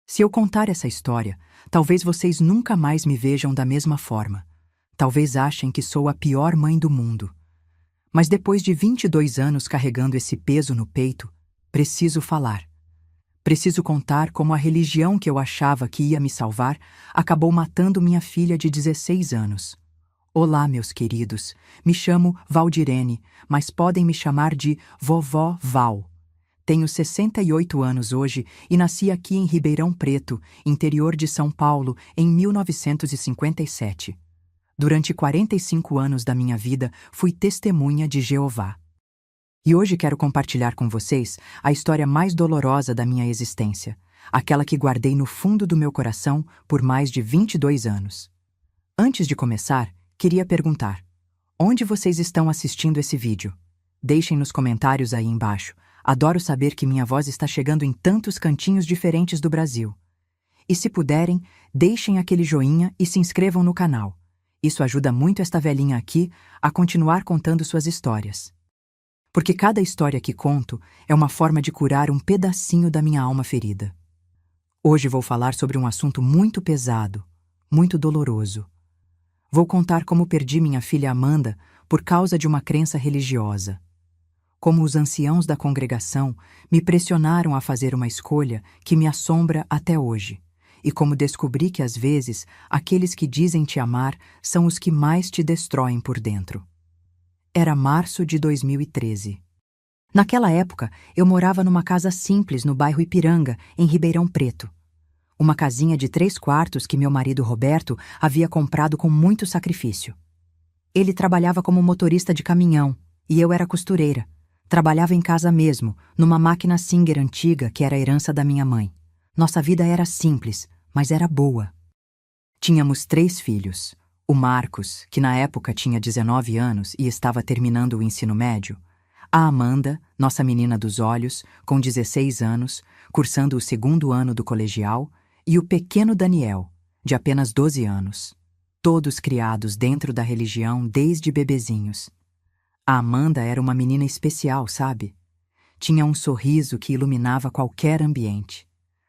Se eu contar essa história, talvez vocês nunca mais me vejam da mesma forma. Talvez achem que sou a pior mãe do mundo. Mas depois de 22 anos carregando esse peso no peito, preciso falar. Preciso contar como a religião que eu achava que ia me salvar acabou matando minha filha de 16 anos. Olá, meus queridos. Me chamo Valdirene, mas podem me chamar de Vovó Val. Tenho 68 anos hoje e nasci aqui em Ribeirão Preto, interior de São Paulo, em 1957. Durante 45 anos da minha vida, fui testemunha de Jeová. E hoje quero compartilhar com vocês a história mais dolorosa da minha existência, aquela que guardei no fundo do meu coração por mais de 22 anos. Antes de começar, queria perguntar: onde vocês estão assistindo esse vídeo? Deixem nos comentários aí embaixo. Adoro saber que minha voz está chegando em tantos cantinhos diferentes do Brasil. E se puderem, deixem aquele joinha e se inscrevam no canal. Isso ajuda muito esta velhinha aqui a continuar contando suas histórias. Porque cada história que conto é uma forma de curar um pedacinho da minha alma ferida. Hoje vou falar sobre um assunto muito pesado, muito doloroso. Vou contar como perdi minha filha Amanda por causa de uma crença religiosa. Como os anciãos da congregação me pressionaram a fazer uma escolha que me assombra até hoje, e como descobri que às vezes aqueles que dizem te amar são os que mais te destroem por dentro. Era março de 2013. Naquela época, eu morava numa casa simples no bairro Ipiranga, em Ribeirão Preto. Uma casinha de 3 quartos que meu marido Roberto havia comprado com muito sacrifício. Ele trabalhava como motorista de caminhão e eu era costureira. Trabalhava em casa mesmo, numa máquina Singer antiga que era herança da minha mãe. Nossa vida era simples, mas era boa. Tínhamos 3 filhos. O Marcos, que na época tinha 19 anos e estava terminando o ensino médio. A Amanda, nossa menina dos olhos, com 16 anos, cursando o 2º ano do colegial. E o pequeno Daniel, de apenas 12 anos. Todos criados dentro da religião desde bebezinhos. A Amanda era uma menina especial, sabe? Tinha um sorriso que iluminava qualquer ambiente.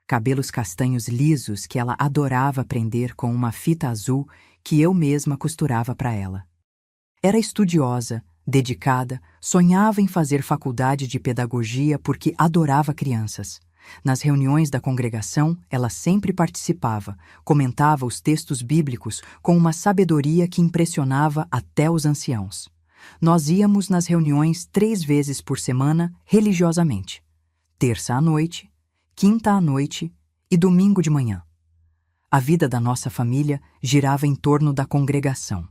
Cabelos castanhos lisos que ela adorava prender com uma fita azul que eu mesma costurava para ela. Era estudiosa, dedicada, sonhava em fazer faculdade de pedagogia porque adorava crianças. Nas reuniões da congregação, ela sempre participava, comentava os textos bíblicos com uma sabedoria que impressionava até os anciãos. Nós íamos nas reuniões 3 vezes por semana, religiosamente. Terça à noite, quinta à noite e domingo de manhã. A vida da nossa família girava em torno da congregação.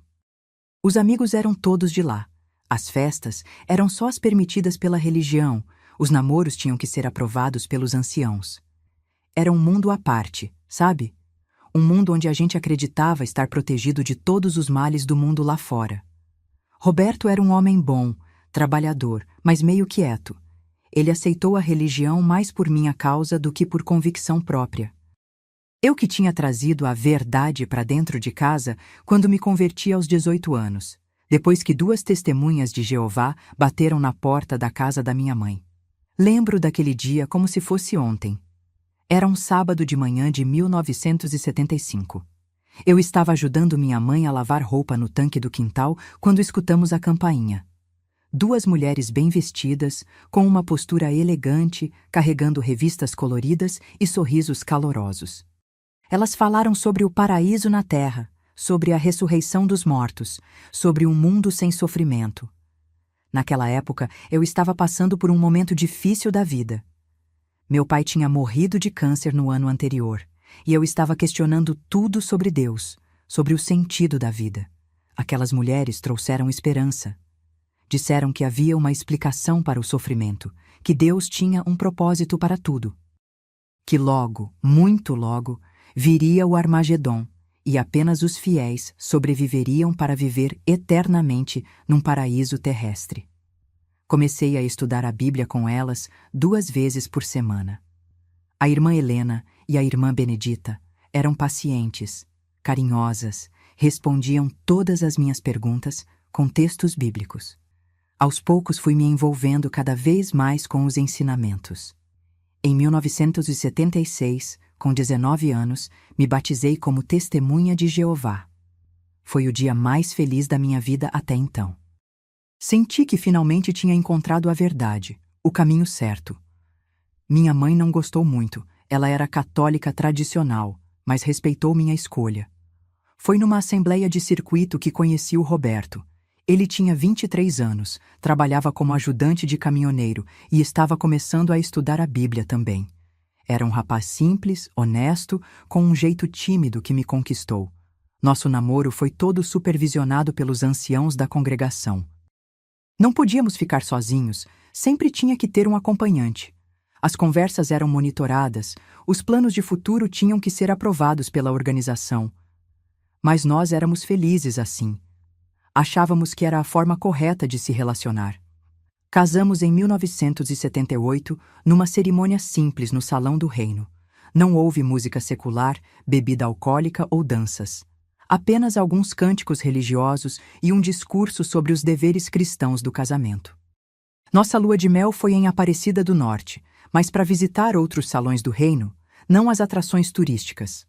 Os amigos eram todos de lá. As festas eram só as permitidas pela religião. Os namoros tinham que ser aprovados pelos anciãos. Era um mundo à parte, sabe? Um mundo onde a gente acreditava estar protegido de todos os males do mundo lá fora. Roberto era um homem bom, trabalhador, mas meio quieto. Ele aceitou a religião mais por minha causa do que por convicção própria. Eu que tinha trazido a verdade para dentro de casa quando me converti aos 18 anos, depois que 2 testemunhas de Jeová bateram na porta da casa da minha mãe. Lembro daquele dia como se fosse ontem. Era um sábado de manhã de 1975. Eu estava ajudando minha mãe a lavar roupa no tanque do quintal quando escutamos a campainha. 2 mulheres bem vestidas, com uma postura elegante, carregando revistas coloridas e sorrisos calorosos. Elas falaram sobre o paraíso na terra, sobre a ressurreição dos mortos, sobre um mundo sem sofrimento. Naquela época, eu estava passando por um momento difícil da vida. Meu pai tinha morrido de câncer no ano anterior, e eu estava questionando tudo sobre Deus, sobre o sentido da vida. Aquelas mulheres trouxeram esperança. Disseram que havia uma explicação para o sofrimento, que Deus tinha um propósito para tudo. Que logo, muito logo, viria o Armagedon, e apenas os fiéis sobreviveriam para viver eternamente num paraíso terrestre. Comecei a estudar a Bíblia com elas 2 vezes por semana. A irmã Helena e a irmã Benedita eram pacientes, carinhosas, respondiam todas as minhas perguntas com textos bíblicos. Aos poucos fui me envolvendo cada vez mais com os ensinamentos. Em 1976, com 19 anos, me batizei como testemunha de Jeová. Foi o dia mais feliz da minha vida até então. Senti que finalmente tinha encontrado a verdade, o caminho certo. Minha mãe não gostou muito, ela era católica tradicional, mas respeitou minha escolha. Foi numa assembleia de circuito que conheci o Roberto. Ele tinha 23 anos, trabalhava como ajudante de caminhoneiro e estava começando a estudar a Bíblia também. Era um rapaz simples, honesto, com um jeito tímido que me conquistou. Nosso namoro foi todo supervisionado pelos anciãos da congregação. Não podíamos ficar sozinhos, sempre tinha que ter um acompanhante. As conversas eram monitoradas, os planos de futuro tinham que ser aprovados pela organização. Mas nós éramos felizes assim. Achávamos que era a forma correta de se relacionar. Casamos em 1978, numa cerimônia simples no Salão do Reino. Não houve música secular, bebida alcoólica ou danças. Apenas alguns cânticos religiosos e um discurso sobre os deveres cristãos do casamento. Nossa lua de mel foi em Aparecida do Norte, mas para visitar outros salões do reino, não as atrações turísticas.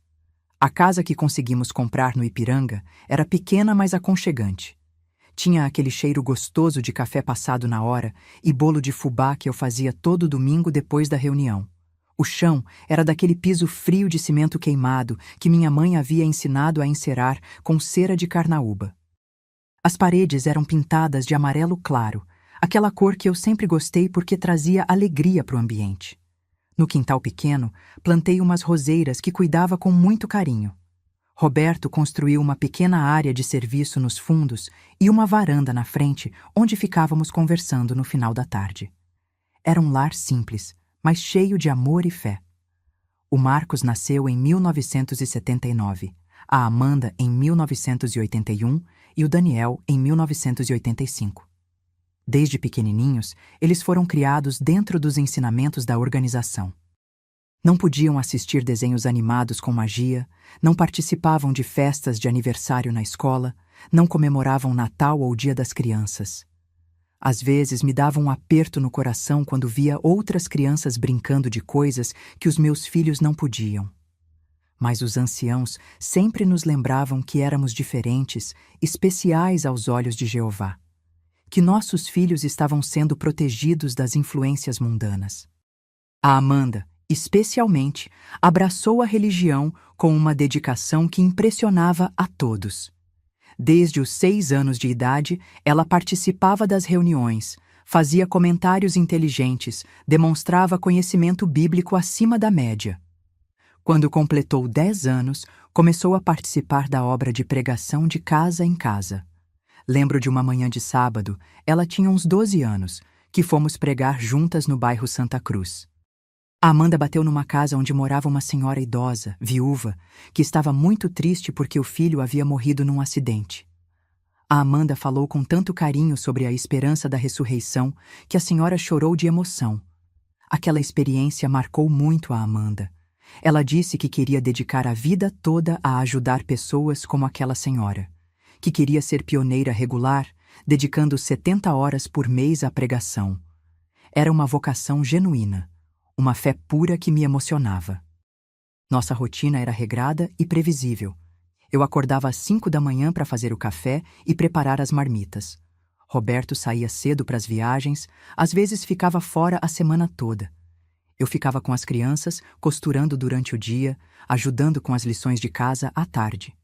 A casa que conseguimos comprar no Ipiranga era pequena, mas aconchegante. Tinha aquele cheiro gostoso de café passado na hora e bolo de fubá que eu fazia todo domingo depois da reunião. O chão era daquele piso frio de cimento queimado que minha mãe havia ensinado a encerar com cera de carnaúba. As paredes eram pintadas de amarelo claro, aquela cor que eu sempre gostei porque trazia alegria para o ambiente. No quintal pequeno, plantei umas roseiras que cuidava com muito carinho. Roberto construiu uma pequena área de serviço nos fundos e uma varanda na frente, onde ficávamos conversando no final da tarde. Era um lar simples, mas cheio de amor e fé. O Marcos nasceu em 1979, a Amanda em 1981 e o Daniel em 1985. Desde pequenininhos, eles foram criados dentro dos ensinamentos da organização. Não podiam assistir desenhos animados com magia, não participavam de festas de aniversário na escola, não comemoravam Natal ou Dia das Crianças. Às vezes me dava um aperto no coração quando via outras crianças brincando de coisas que os meus filhos não podiam. Mas os anciãos sempre nos lembravam que éramos diferentes, especiais aos olhos de Jeová, que nossos filhos estavam sendo protegidos das influências mundanas. A Amanda, especialmente, abraçou a religião com uma dedicação que impressionava a todos. Desde os 6 anos de idade, ela participava das reuniões, fazia comentários inteligentes, demonstrava conhecimento bíblico acima da média. Quando completou 10 anos, começou a participar da obra de pregação de casa em casa. Lembro de uma manhã de sábado, ela tinha uns 12 anos, que fomos pregar juntas no bairro Santa Cruz. A Amanda bateu numa casa onde morava uma senhora idosa, viúva, que estava muito triste porque o filho havia morrido num acidente. A Amanda falou com tanto carinho sobre a esperança da ressurreição que a senhora chorou de emoção. Aquela experiência marcou muito a Amanda. Ela disse que queria dedicar a vida toda a ajudar pessoas como aquela senhora, que queria ser pioneira regular, dedicando 70 horas por mês à pregação. Era uma vocação genuína. Uma fé pura que me emocionava. Nossa rotina era regrada e previsível. Eu acordava às 5 da manhã para fazer o café e preparar as marmitas. Roberto saía cedo para as viagens, às vezes ficava fora a semana toda. Eu ficava com as crianças, costurando durante o dia, ajudando com as lições de casa à tarde.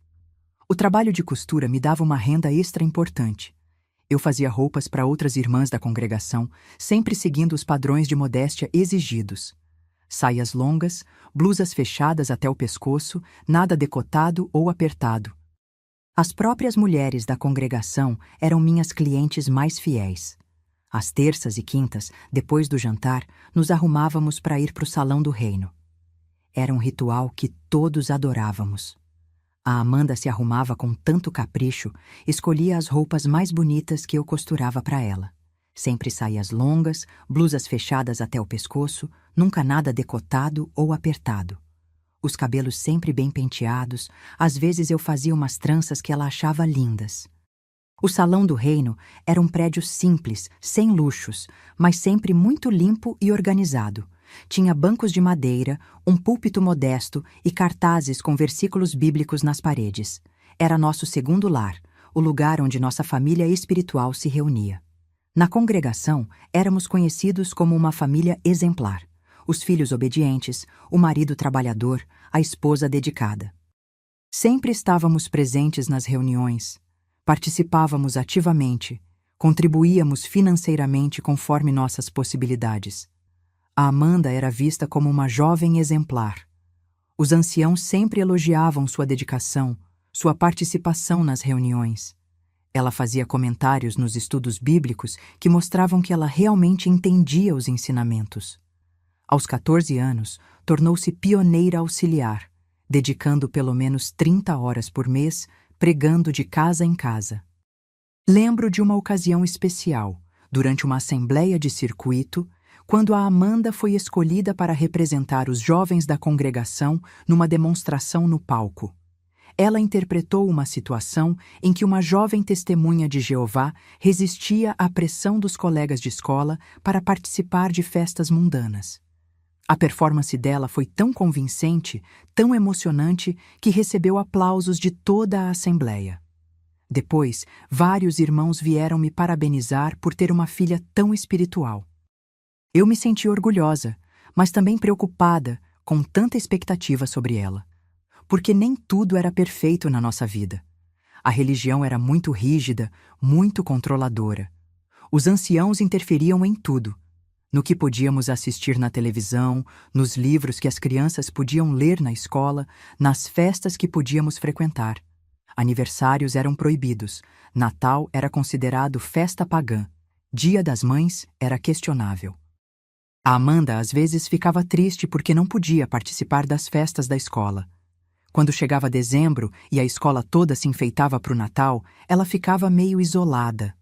O trabalho de costura me dava uma renda extra importante. Eu fazia roupas para outras irmãs da congregação, sempre seguindo os padrões de modéstia exigidos. Saias longas, blusas fechadas até o pescoço, nada decotado ou apertado. As próprias mulheres da congregação eram minhas clientes mais fiéis. Às terças e quintas, depois do jantar, nos arrumávamos para ir para o Salão do Reino. Era um ritual que todos adorávamos. A Amanda se arrumava com tanto capricho, escolhia as roupas mais bonitas que eu costurava para ela. Sempre saias longas, blusas fechadas até o pescoço, nunca nada decotado ou apertado. Os cabelos sempre bem penteados, às vezes eu fazia umas tranças que ela achava lindas. O Salão do Reino era um prédio simples, sem luxos, mas sempre muito limpo e organizado, Tinha bancos de madeira, um púlpito modesto e cartazes com versículos bíblicos nas paredes. Era nosso segundo lar, o lugar onde nossa família espiritual se reunia. Na congregação, éramos conhecidos como uma família exemplar. Os filhos obedientes, o marido trabalhador, a esposa dedicada. Sempre estávamos presentes nas reuniões, participávamos ativamente, contribuíamos financeiramente conforme nossas possibilidades. A Amanda era vista como uma jovem exemplar. Os anciãos sempre elogiavam sua dedicação, sua participação nas reuniões. Ela fazia comentários nos estudos bíblicos que mostravam que ela realmente entendia os ensinamentos. Aos 14 anos, tornou-se pioneira auxiliar, dedicando pelo menos 30 horas por mês, pregando de casa em casa. Lembro de uma ocasião especial, durante uma assembleia de circuito, quando a Amanda foi escolhida para representar os jovens da congregação numa demonstração no palco. Ela interpretou uma situação em que uma jovem testemunha de Jeová resistia à pressão dos colegas de escola para participar de festas mundanas. A performance dela foi tão convincente, tão emocionante, que recebeu aplausos de toda a assembleia. Depois, vários irmãos vieram me parabenizar por ter uma filha tão espiritual. Eu me senti orgulhosa, mas também preocupada com tanta expectativa sobre ela. Porque nem tudo era perfeito na nossa vida. A religião era muito rígida, muito controladora. Os anciãos interferiam em tudo. No que podíamos assistir na televisão, nos livros que as crianças podiam ler na escola, nas festas que podíamos frequentar. Aniversários eram proibidos, Natal era considerado festa pagã, Dia das Mães era questionável. A Amanda às vezes ficava triste porque não podia participar das festas da escola. Quando chegava dezembro e a escola toda se enfeitava para o Natal, ela ficava meio isolada.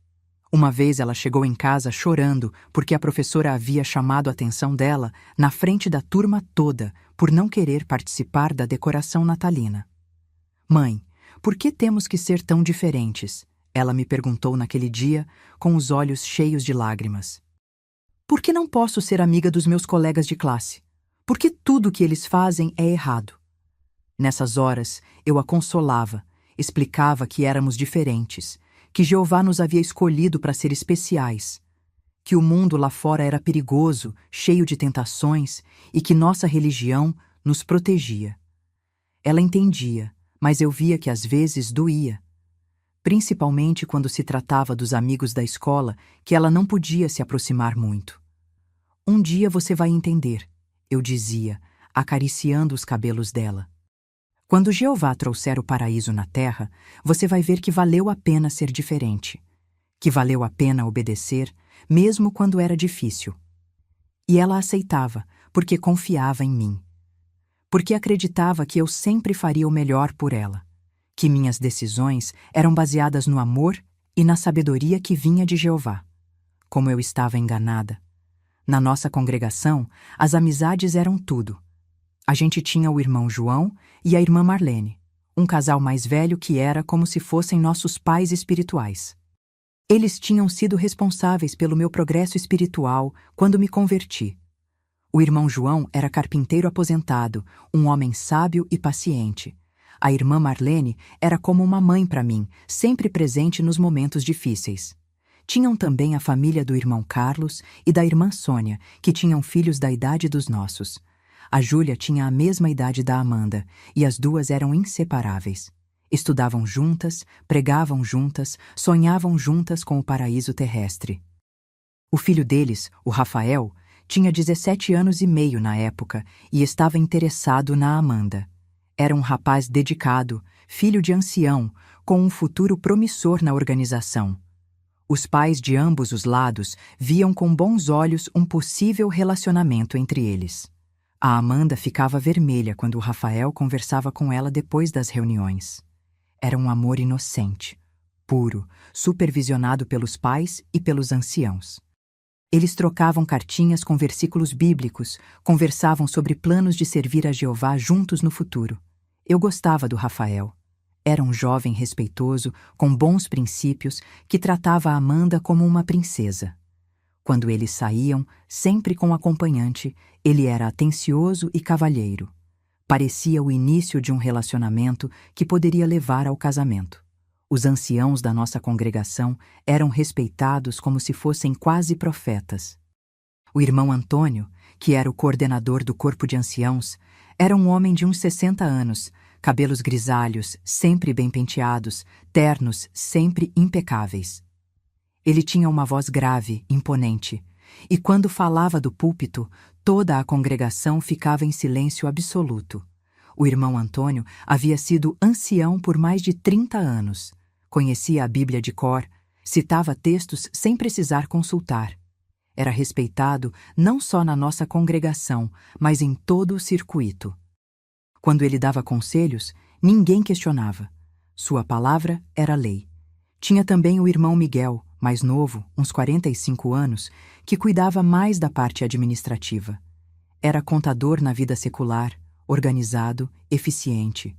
Uma vez ela chegou em casa chorando porque a professora havia chamado a atenção dela na frente da turma toda por não querer participar da decoração natalina. Mãe, por que temos que ser tão diferentes? Ela me perguntou naquele dia, com os olhos cheios de lágrimas. Por que não posso ser amiga dos meus colegas de classe? Por que tudo o que eles fazem é errado? Nessas horas, eu a consolava, explicava que éramos diferentes, que Jeová nos havia escolhido para ser especiais, que o mundo lá fora era perigoso, cheio de tentações e que nossa religião nos protegia. Ela entendia, mas eu via que às vezes doía, principalmente quando se tratava dos amigos da escola que ela não podia se aproximar muito. Um dia você vai entender, eu dizia, acariciando os cabelos dela. Quando Jeová trouxer o paraíso na terra, você vai ver que valeu a pena ser diferente, que valeu a pena obedecer, mesmo quando era difícil. E ela aceitava, porque confiava em mim. Porque acreditava que eu sempre faria o melhor por ela, que minhas decisões eram baseadas no amor e na sabedoria que vinha de Jeová. Como eu estava enganada. Na nossa congregação, as amizades eram tudo. A gente tinha o irmão João e a irmã Marlene, um casal mais velho que era como se fossem nossos pais espirituais. Eles tinham sido responsáveis pelo meu progresso espiritual quando me converti. O irmão João era carpinteiro aposentado, um homem sábio e paciente. A irmã Marlene era como uma mãe para mim, sempre presente nos momentos difíceis. Tinham também a família do irmão Carlos e da irmã Sônia, que tinham filhos da idade dos nossos. A Júlia tinha a mesma idade da Amanda, e as duas eram inseparáveis. Estudavam juntas, pregavam juntas, sonhavam juntas com o paraíso terrestre. O filho deles, o Rafael, tinha 17 anos e meio na época e estava interessado na Amanda. Era um rapaz dedicado, filho de ancião, com um futuro promissor na organização. Os pais de ambos os lados viam com bons olhos um possível relacionamento entre eles. A Amanda ficava vermelha quando o Rafael conversava com ela depois das reuniões. Era um amor inocente, puro, supervisionado pelos pais e pelos anciãos. Eles trocavam cartinhas com versículos bíblicos, conversavam sobre planos de servir a Jeová juntos no futuro. Eu gostava do Rafael. Era um jovem respeitoso, com bons princípios, que tratava a Amanda como uma princesa. Quando eles saíam, sempre com acompanhante, ele era atencioso e cavalheiro. Parecia o início de um relacionamento que poderia levar ao casamento. Os anciãos da nossa congregação eram respeitados como se fossem quase profetas. O irmão Antônio, que era o coordenador do corpo de anciãos, era um homem de uns 60 anos, cabelos grisalhos, sempre bem penteados, ternos sempre impecáveis. Ele tinha uma voz grave, imponente, e quando falava do púlpito, toda a congregação ficava em silêncio absoluto. O irmão Antônio havia sido ancião por mais de 30 anos. Conhecia a Bíblia de cor, citava textos sem precisar consultar. Era respeitado não só na nossa congregação, mas em todo o circuito. Quando ele dava conselhos, ninguém questionava. Sua palavra era lei. Tinha também o irmão Miguel, mais novo, uns 45 anos, que cuidava mais da parte administrativa. Era contador na vida secular, organizado, eficiente.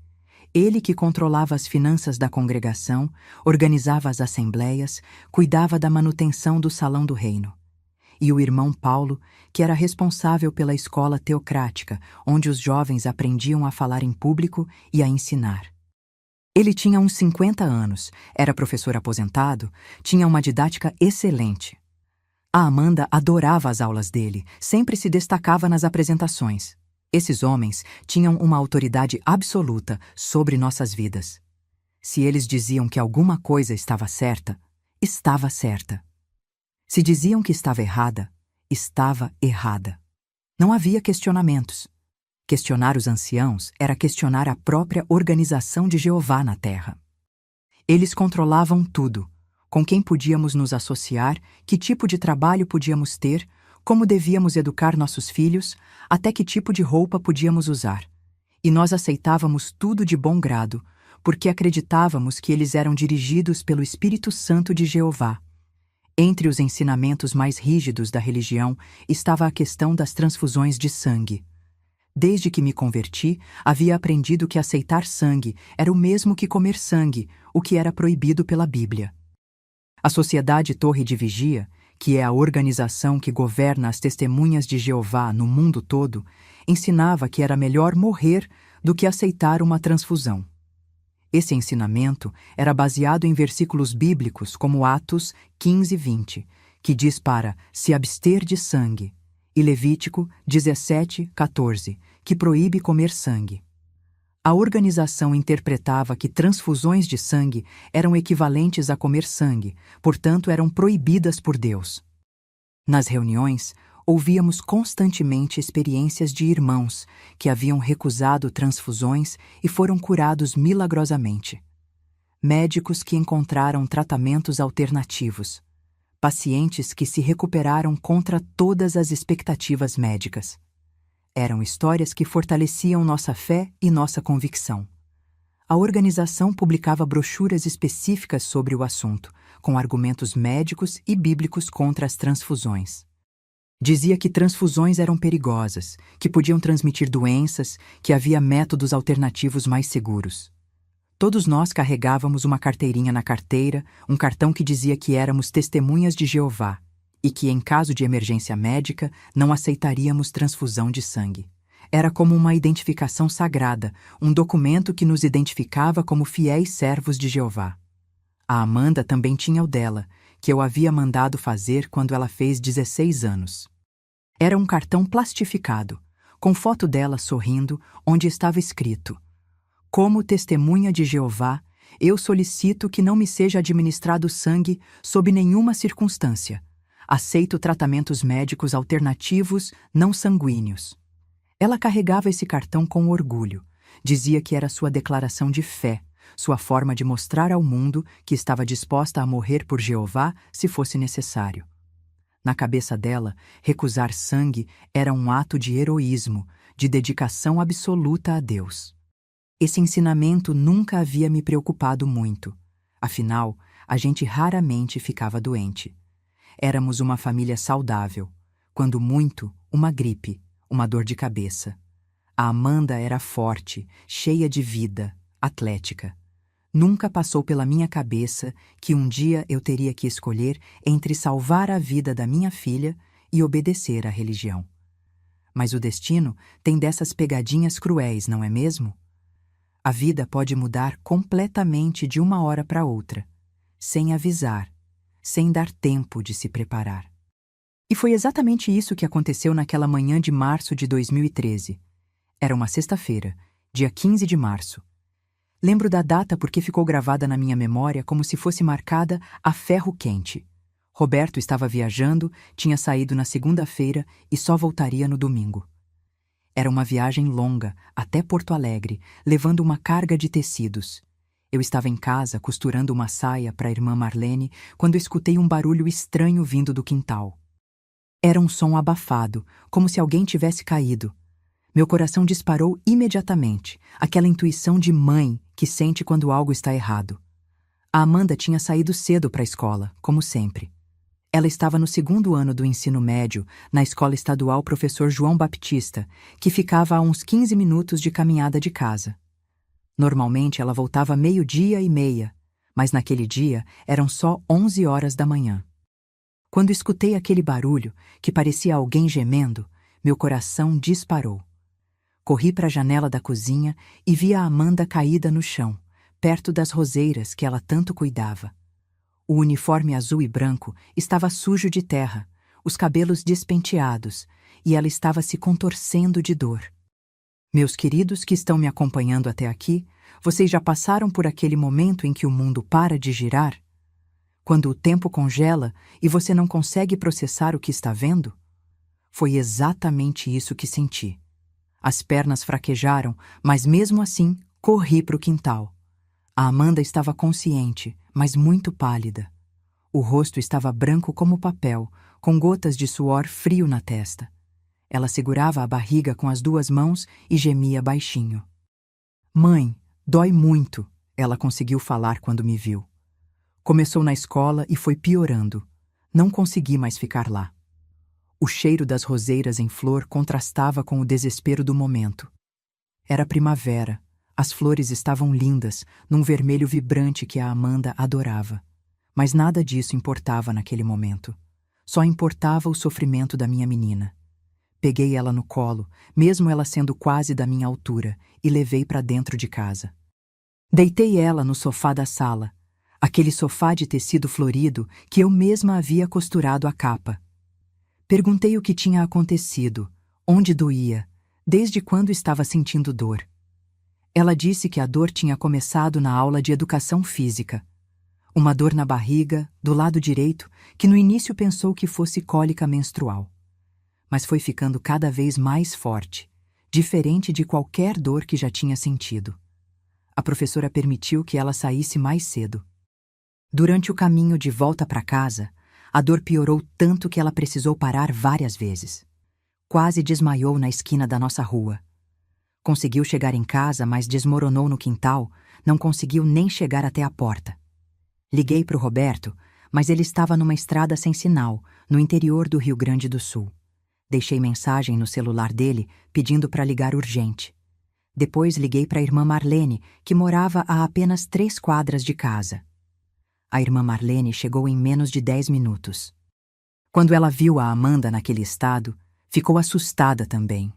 Ele que controlava as finanças da congregação, organizava as assembleias, cuidava da manutenção do salão do reino. E o irmão Paulo, que era responsável pela escola teocrática, onde os jovens aprendiam a falar em público e a ensinar. Ele tinha uns 50 anos, era professor aposentado, tinha uma didática excelente. A Amanda adorava as aulas dele, sempre se destacava nas apresentações. Esses homens tinham uma autoridade absoluta sobre nossas vidas. Se eles diziam que alguma coisa estava certa, estava certa. Se diziam que estava errada, estava errada. Não havia questionamentos. Questionar os anciãos era questionar a própria organização de Jeová na terra. Eles controlavam tudo: com quem podíamos nos associar, que tipo de trabalho podíamos ter, como devíamos educar nossos filhos, até que tipo de roupa podíamos usar. E nós aceitávamos tudo de bom grado, porque acreditávamos que eles eram dirigidos pelo Espírito Santo de Jeová. Entre os ensinamentos mais rígidos da religião estava a questão das transfusões de sangue. Desde que me converti, havia aprendido que aceitar sangue era o mesmo que comer sangue, o que era proibido pela Bíblia. A Sociedade Torre de Vigia, que é a organização que governa as testemunhas de Jeová no mundo todo, ensinava que era melhor morrer do que aceitar uma transfusão. Esse ensinamento era baseado em versículos bíblicos como Atos 15:20, que diz para se abster de sangue, e Levítico 17:14, que proíbe comer sangue. A organização interpretava que transfusões de sangue eram equivalentes a comer sangue, portanto eram proibidas por Deus. Nas reuniões, ouvíamos constantemente experiências de irmãos que haviam recusado transfusões e foram curados milagrosamente. Médicos que encontraram tratamentos alternativos. Pacientes que se recuperaram contra todas as expectativas médicas. Eram histórias que fortaleciam nossa fé e nossa convicção. A organização publicava brochuras específicas sobre o assunto, com argumentos médicos e bíblicos contra as transfusões. Dizia que transfusões eram perigosas, que podiam transmitir doenças, que havia métodos alternativos mais seguros. Todos nós carregávamos uma carteirinha na carteira, um cartão que dizia que éramos testemunhas de Jeová e que, em caso de emergência médica, não aceitaríamos transfusão de sangue. Era como uma identificação sagrada, um documento que nos identificava como fiéis servos de Jeová. A Amanda também tinha o dela, que eu havia mandado fazer quando ela fez 16 anos. Era um cartão plastificado, com foto dela sorrindo, onde estava escrito: como testemunha de Jeová, eu solicito que não me seja administrado sangue sob nenhuma circunstância. Aceito tratamentos médicos alternativos não sanguíneos. Ela carregava esse cartão com orgulho. Dizia que era sua declaração de fé, sua forma de mostrar ao mundo que estava disposta a morrer por Jeová se fosse necessário. Na cabeça dela, recusar sangue era um ato de heroísmo, de dedicação absoluta a Deus. Esse ensinamento nunca havia me preocupado muito. Afinal, a gente raramente ficava doente. Éramos uma família saudável. Quando muito, uma gripe, uma dor de cabeça. A Amanda era forte, cheia de vida, atlética. Nunca passou pela minha cabeça que um dia eu teria que escolher entre salvar a vida da minha filha e obedecer à religião. Mas o destino tem dessas pegadinhas cruéis, não é mesmo? A vida pode mudar completamente de uma hora para outra, sem avisar, sem dar tempo de se preparar. E foi exatamente isso que aconteceu naquela manhã de março de 2013. Era uma sexta-feira, dia 15 de março. Lembro da data porque ficou gravada na minha memória como se fosse marcada a ferro quente. Roberto estava viajando, tinha saído na segunda-feira e só voltaria no domingo. Era uma viagem longa, até Porto Alegre, levando uma carga de tecidos. Eu estava em casa, costurando uma saia para a irmã Marlene, quando escutei um barulho estranho vindo do quintal. Era um som abafado, como se alguém tivesse caído. Meu coração disparou imediatamente, aquela intuição de mãe que sente quando algo está errado. A Amanda tinha saído cedo para a escola, como sempre. Ela estava no 2º ano do ensino médio, na escola estadual Professor João Baptista, que ficava a uns 15 minutos de caminhada de casa. Normalmente ela voltava 12:30, mas naquele dia eram só 11 horas da manhã. Quando escutei aquele barulho, que parecia alguém gemendo, meu coração disparou. Corri para a janela da cozinha e vi a Amanda caída no chão, perto das roseiras que ela tanto cuidava. O uniforme azul e branco estava sujo de terra, os cabelos despenteados, e ela estava se contorcendo de dor. Meus queridos que estão me acompanhando até aqui, vocês já passaram por aquele momento em que o mundo para de girar? Quando o tempo congela e você não consegue processar o que está vendo? Foi exatamente isso que senti. As pernas fraquejaram, mas mesmo assim, corri para o quintal. A Amanda estava consciente, mas muito pálida. O rosto estava branco como papel, com gotas de suor frio na testa. Ela segurava a barriga com as 2 mãos e gemia baixinho. "Mãe, dói muito", ela conseguiu falar quando me viu. Começou na escola e foi piorando. Não consegui mais ficar lá. O cheiro das roseiras em flor contrastava com o desespero do momento. Era primavera. As flores estavam lindas, num vermelho vibrante que a Amanda adorava. Mas nada disso importava naquele momento. Só importava o sofrimento da minha menina. Peguei ela no colo, mesmo ela sendo quase da minha altura, e levei para dentro de casa. Deitei ela no sofá da sala, aquele sofá de tecido florido que eu mesma havia costurado a capa. Perguntei o que tinha acontecido, onde doía, desde quando estava sentindo dor. Ela disse que a dor tinha começado na aula de educação física. Uma dor na barriga, do lado direito, que no início pensou que fosse cólica menstrual. Mas foi ficando cada vez mais forte, diferente de qualquer dor que já tinha sentido. A professora permitiu que ela saísse mais cedo. Durante o caminho de volta para casa, a dor piorou tanto que ela precisou parar várias vezes. Quase desmaiou na esquina da nossa rua. Conseguiu chegar em casa, mas desmoronou no quintal, não conseguiu nem chegar até a porta. Liguei para o Roberto, mas ele estava numa estrada sem sinal, no interior do Rio Grande do Sul. Deixei mensagem no celular dele, pedindo para ligar urgente. Depois liguei para a irmã Marlene, que morava a apenas 3 quadras de casa. A irmã Marlene chegou em menos de 10 minutos. Quando ela viu a Amanda naquele estado, ficou assustada também.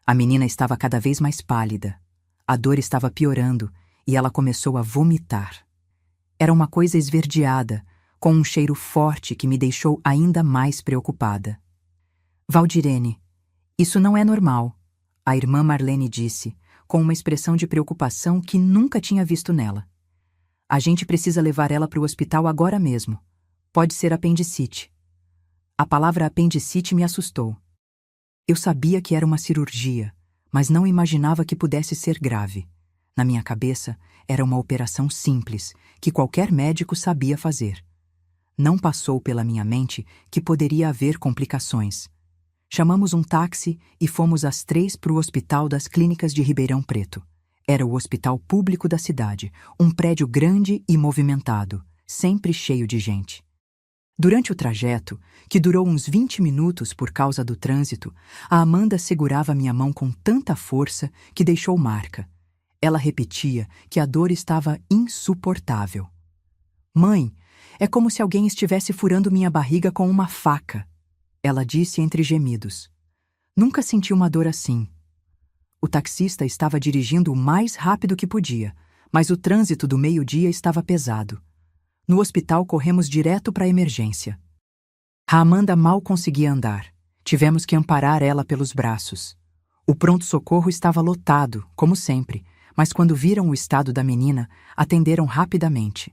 A menina estava cada vez mais pálida. A dor estava piorando e ela começou a vomitar. Era uma coisa esverdeada, com um cheiro forte que me deixou ainda mais preocupada. "Valdirene, isso não é normal", a irmã Marlene disse, com uma expressão de preocupação que nunca tinha visto nela. "A gente precisa levar ela para o hospital agora mesmo. Pode ser apendicite." A palavra apendicite me assustou. Eu sabia que era uma cirurgia, mas não imaginava que pudesse ser grave. Na minha cabeça, era uma operação simples, que qualquer médico sabia fazer. Não passou pela minha mente que poderia haver complicações. Chamamos um táxi e fomos às 3 para o Hospital das Clínicas de Ribeirão Preto. Era o hospital público da cidade, um prédio grande e movimentado, sempre cheio de gente. Durante o trajeto, que durou uns 20 minutos por causa do trânsito, a Amanda segurava minha mão com tanta força que deixou marca. Ela repetia que a dor estava insuportável. Mãe, é como se alguém estivesse furando minha barriga com uma faca, ela disse entre gemidos. Nunca senti uma dor assim. O taxista estava dirigindo o mais rápido que podia, mas o trânsito do meio-dia estava pesado. No hospital corremos direto para a emergência. A Amanda mal conseguia andar. Tivemos que amparar ela pelos braços. O pronto-socorro estava lotado, como sempre, mas quando viram o estado da menina, atenderam rapidamente.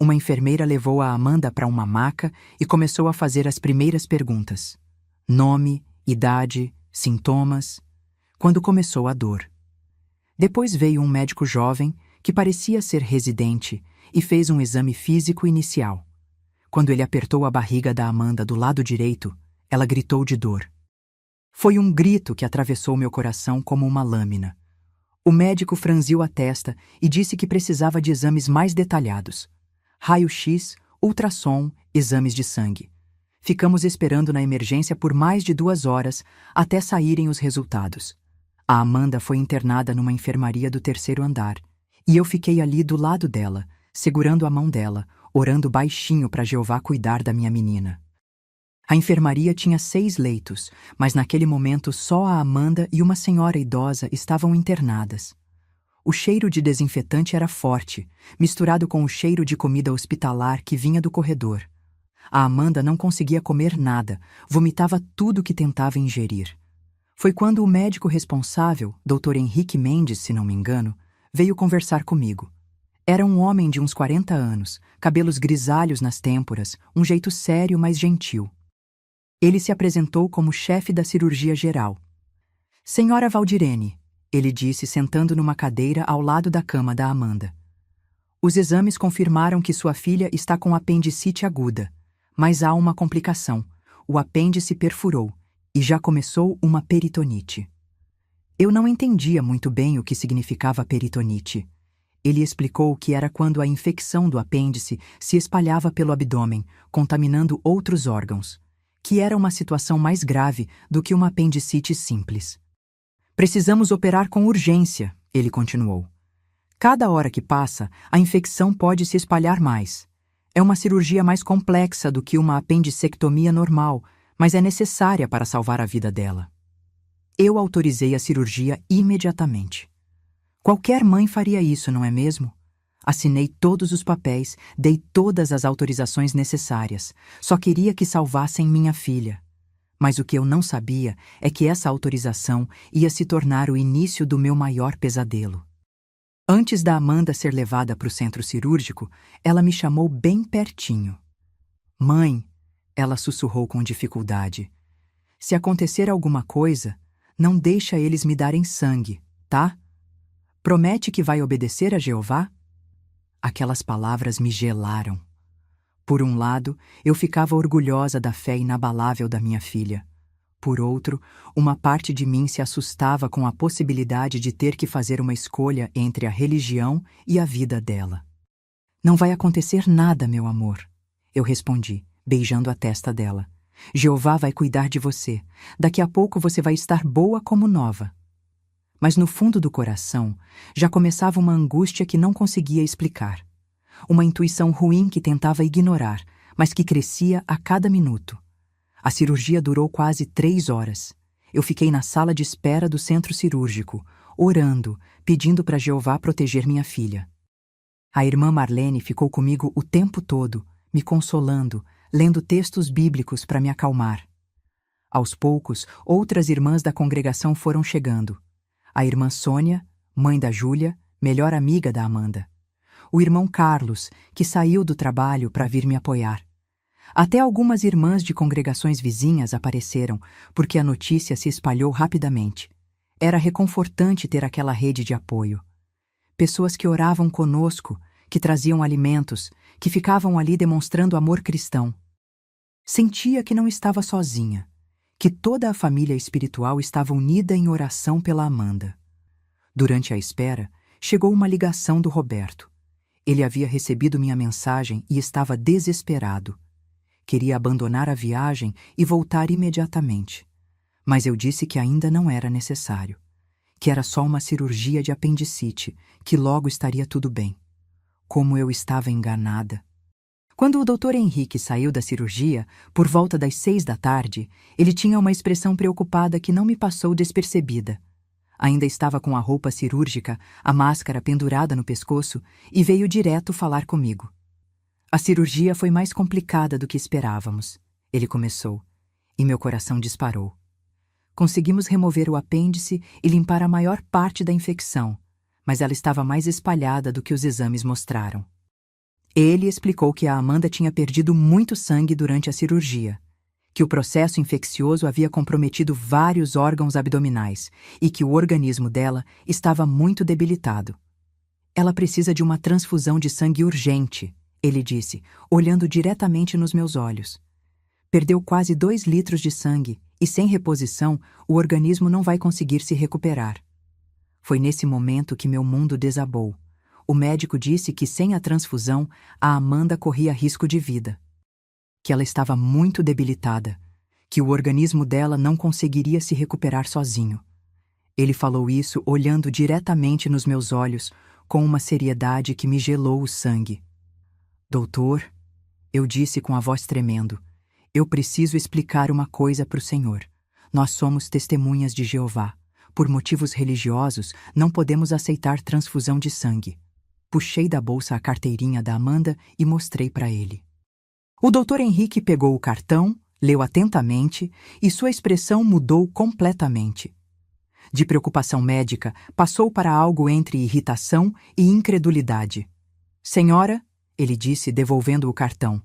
Uma enfermeira levou a Amanda para uma maca e começou a fazer as primeiras perguntas. Nome, idade, sintomas. Quando começou a dor. Depois veio um médico jovem, que parecia ser residente, e fez um exame físico inicial. Quando ele apertou a barriga da Amanda do lado direito, ela gritou de dor. Foi um grito que atravessou meu coração como uma lâmina. O médico franziu a testa e disse que precisava de exames mais detalhados. Raio-X, ultrassom, exames de sangue. Ficamos esperando na emergência por mais de 2 horas até saírem os resultados. A Amanda foi internada numa enfermaria do 3º andar, e eu fiquei ali do lado dela, segurando a mão dela, orando baixinho para Jeová cuidar da minha menina. A enfermaria tinha 6 leitos, mas naquele momento só a Amanda e uma senhora idosa estavam internadas. O cheiro de desinfetante era forte, misturado com o cheiro de comida hospitalar que vinha do corredor. A Amanda não conseguia comer nada, vomitava tudo que tentava ingerir. Foi quando o médico responsável, Dr. Henrique Mendes, se não me engano, veio conversar comigo. Era um homem de uns 40 anos, cabelos grisalhos nas têmporas, um jeito sério, mas gentil. Ele se apresentou como chefe da cirurgia geral. Senhora Valdirene, ele disse sentando numa cadeira ao lado da cama da Amanda. Os exames confirmaram que sua filha está com apendicite aguda, mas há uma complicação. O apêndice perfurou e já começou uma peritonite. Eu não entendia muito bem o que significava peritonite. Ele explicou que era quando a infecção do apêndice se espalhava pelo abdômen, contaminando outros órgãos, que era uma situação mais grave do que uma apendicite simples. Precisamos operar com urgência, ele continuou. Cada hora que passa, a infecção pode se espalhar mais. É uma cirurgia mais complexa do que uma apendicectomia normal, mas é necessária para salvar a vida dela. Eu autorizei a cirurgia imediatamente. Qualquer mãe faria isso, não é mesmo? Assinei todos os papéis, dei todas as autorizações necessárias. Só queria que salvassem minha filha. Mas o que eu não sabia é que essa autorização ia se tornar o início do meu maior pesadelo. Antes da Amanda ser levada para o centro cirúrgico, ela me chamou bem pertinho. Mãe, ela sussurrou com dificuldade. Se acontecer alguma coisa, não deixa eles me darem sangue, tá? Promete que vai obedecer a Jeová? Aquelas palavras me gelaram. Por um lado, eu ficava orgulhosa da fé inabalável da minha filha. Por outro, uma parte de mim se assustava com a possibilidade de ter que fazer uma escolha entre a religião e a vida dela. Não vai acontecer nada, meu amor, eu respondi, beijando a testa dela. Jeová vai cuidar de você. Daqui a pouco você vai estar boa como nova. Mas no fundo do coração, já começava uma angústia que não conseguia explicar. Uma intuição ruim que tentava ignorar, mas que crescia a cada minuto. A cirurgia durou quase 3 horas. Eu fiquei na sala de espera do centro cirúrgico, orando, pedindo para Jeová proteger minha filha. A irmã Marlene ficou comigo o tempo todo, me consolando, lendo textos bíblicos para me acalmar. Aos poucos, outras irmãs da congregação foram chegando. A irmã Sônia, mãe da Júlia, melhor amiga da Amanda. O irmão Carlos, que saiu do trabalho para vir me apoiar. Até algumas irmãs de congregações vizinhas apareceram, porque a notícia se espalhou rapidamente. Era reconfortante ter aquela rede de apoio. Pessoas que oravam conosco, que traziam alimentos, que ficavam ali demonstrando amor cristão. Sentia que não estava sozinha, que toda a família espiritual estava unida em oração pela Amanda. Durante a espera, chegou uma ligação do Roberto. Ele havia recebido minha mensagem e estava desesperado. Queria abandonar a viagem e voltar imediatamente. Mas eu disse que ainda não era necessário. que era só uma cirurgia de apendicite, que logo estaria tudo bem. Como eu estava enganada. Quando o Dr. Henrique saiu da cirurgia, por volta das 6 da tarde, ele tinha uma expressão preocupada que não me passou despercebida. Ainda estava com a roupa cirúrgica, a máscara pendurada no pescoço, e veio direto falar comigo. A cirurgia foi mais complicada do que esperávamos, ele começou, e meu coração disparou. Conseguimos remover o apêndice e limpar a maior parte da infecção, mas ela estava mais espalhada do que os exames mostraram. Ele explicou que a Amanda tinha perdido muito sangue durante a cirurgia, que o processo infeccioso havia comprometido vários órgãos abdominais e que o organismo dela estava muito debilitado. Ela precisa de uma transfusão de sangue urgente, ele disse, olhando diretamente nos meus olhos. Perdeu quase 2 litros de sangue e, sem reposição, o organismo não vai conseguir se recuperar. Foi nesse momento que meu mundo desabou. O médico disse que, sem a transfusão, a Amanda corria risco de vida. Que ela estava muito debilitada, que o organismo dela não conseguiria se recuperar sozinho. Ele falou isso olhando diretamente nos meus olhos, com uma seriedade que me gelou o sangue. Doutor, eu disse com a voz tremendo, eu preciso explicar uma coisa para o senhor. Nós somos testemunhas de Jeová. Por motivos religiosos, não podemos aceitar transfusão de sangue. Puxei da bolsa a carteirinha da Amanda e mostrei para ele. O Dr. Henrique pegou o cartão, leu atentamente e sua expressão mudou completamente. De preocupação médica, passou para algo entre irritação e incredulidade. Senhora, ele disse, devolvendo o cartão,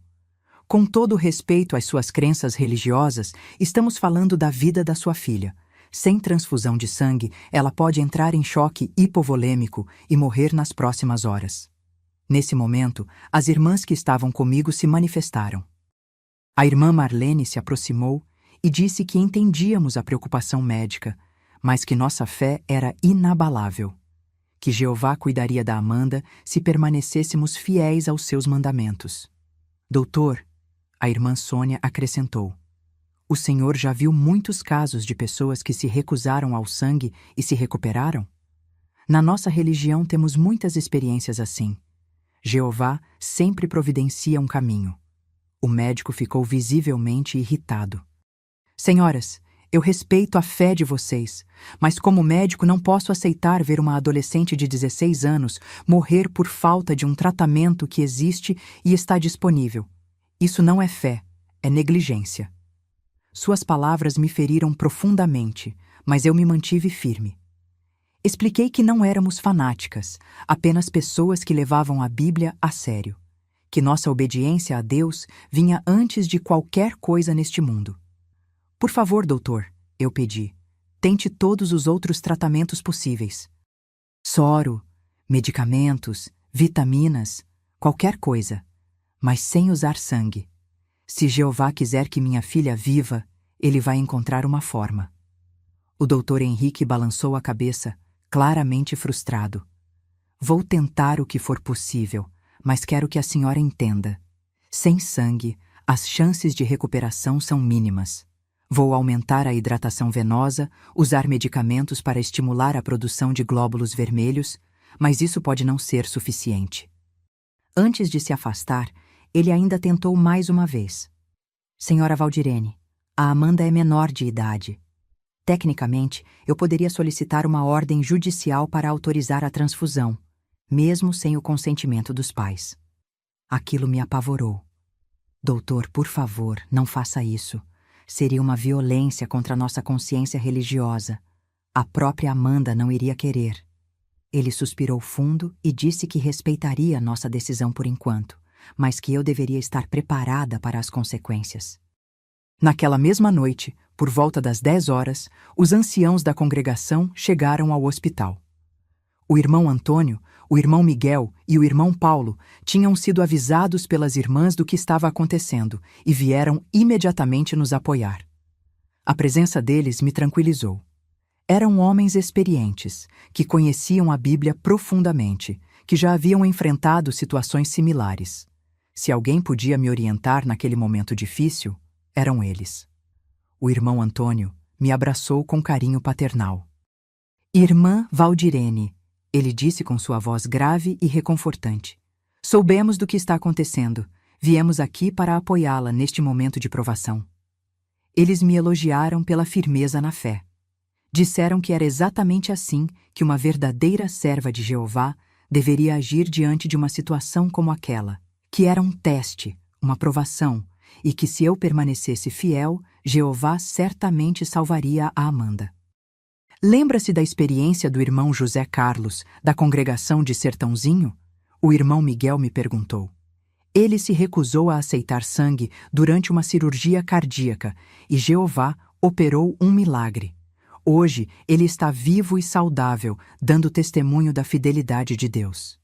com todo respeito às suas crenças religiosas, estamos falando da vida da sua filha. Sem transfusão de sangue, ela pode entrar em choque hipovolêmico e morrer nas próximas horas. Nesse momento, as irmãs que estavam comigo se manifestaram. A irmã Marlene se aproximou e disse que entendíamos a preocupação médica, mas que nossa fé era inabalável. Que Jeová cuidaria da Amanda se permanecêssemos fiéis aos seus mandamentos. Doutor, a irmã Sônia acrescentou, o senhor já viu muitos casos de pessoas que se recusaram ao sangue e se recuperaram? Na nossa religião temos muitas experiências assim. Jeová sempre providencia um caminho. O médico ficou visivelmente irritado. Senhoras, eu respeito a fé de vocês, mas como médico não posso aceitar ver uma adolescente de 16 anos morrer por falta de um tratamento que existe e está disponível. Isso não é fé, é negligência. Suas palavras me feriram profundamente, mas eu me mantive firme. Expliquei que não éramos fanáticas, apenas pessoas que levavam a Bíblia a sério, que nossa obediência a Deus vinha antes de qualquer coisa neste mundo. Por favor, doutor, eu pedi, tente todos os outros tratamentos possíveis. Soro, medicamentos, vitaminas, qualquer coisa, mas sem usar sangue. Se Jeová quiser que minha filha viva, ele vai encontrar uma forma. O Dr. Henrique balançou a cabeça, claramente frustrado. Vou tentar o que for possível, mas quero que a senhora entenda. Sem sangue, as chances de recuperação são mínimas. Vou aumentar a hidratação venosa, usar medicamentos para estimular a produção de glóbulos vermelhos, mas isso pode não ser suficiente. Antes de se afastar, ele ainda tentou mais uma vez. Senhora Valdirene, a Amanda é menor de idade. Tecnicamente, eu poderia solicitar uma ordem judicial para autorizar a transfusão, mesmo sem o consentimento dos pais. Aquilo me apavorou. Doutor, por favor, não faça isso. Seria uma violência contra nossa consciência religiosa. A própria Amanda não iria querer. Ele suspirou fundo e disse que respeitaria nossa decisão por enquanto, mas que eu deveria estar preparada para as consequências. Naquela mesma noite, por volta das 10 horas, os anciãos da congregação chegaram ao hospital. O irmão Antônio, o irmão Miguel e o irmão Paulo tinham sido avisados pelas irmãs do que estava acontecendo e vieram imediatamente nos apoiar. A presença deles me tranquilizou. Eram homens experientes, que conheciam a Bíblia profundamente, que já haviam enfrentado situações similares. Se alguém podia me orientar naquele momento difícil, eram eles. O irmão Antônio me abraçou com carinho paternal. Irmã Valdirene, ele disse com sua voz grave e reconfortante. Soubemos do que está acontecendo. Viemos aqui para apoiá-la neste momento de provação. Eles me elogiaram pela firmeza na fé. Disseram que era exatamente assim que uma verdadeira serva de Jeová deveria agir diante de uma situação como aquela, que era um teste, uma provação, e que se eu permanecesse fiel, Jeová certamente salvaria a Amanda. Lembra-se da experiência do irmão José Carlos, da congregação de Sertãozinho? O irmão Miguel me perguntou. Ele se recusou a aceitar sangue durante uma cirurgia cardíaca e Jeová operou um milagre. Hoje, ele está vivo e saudável, dando testemunho da fidelidade de Deus.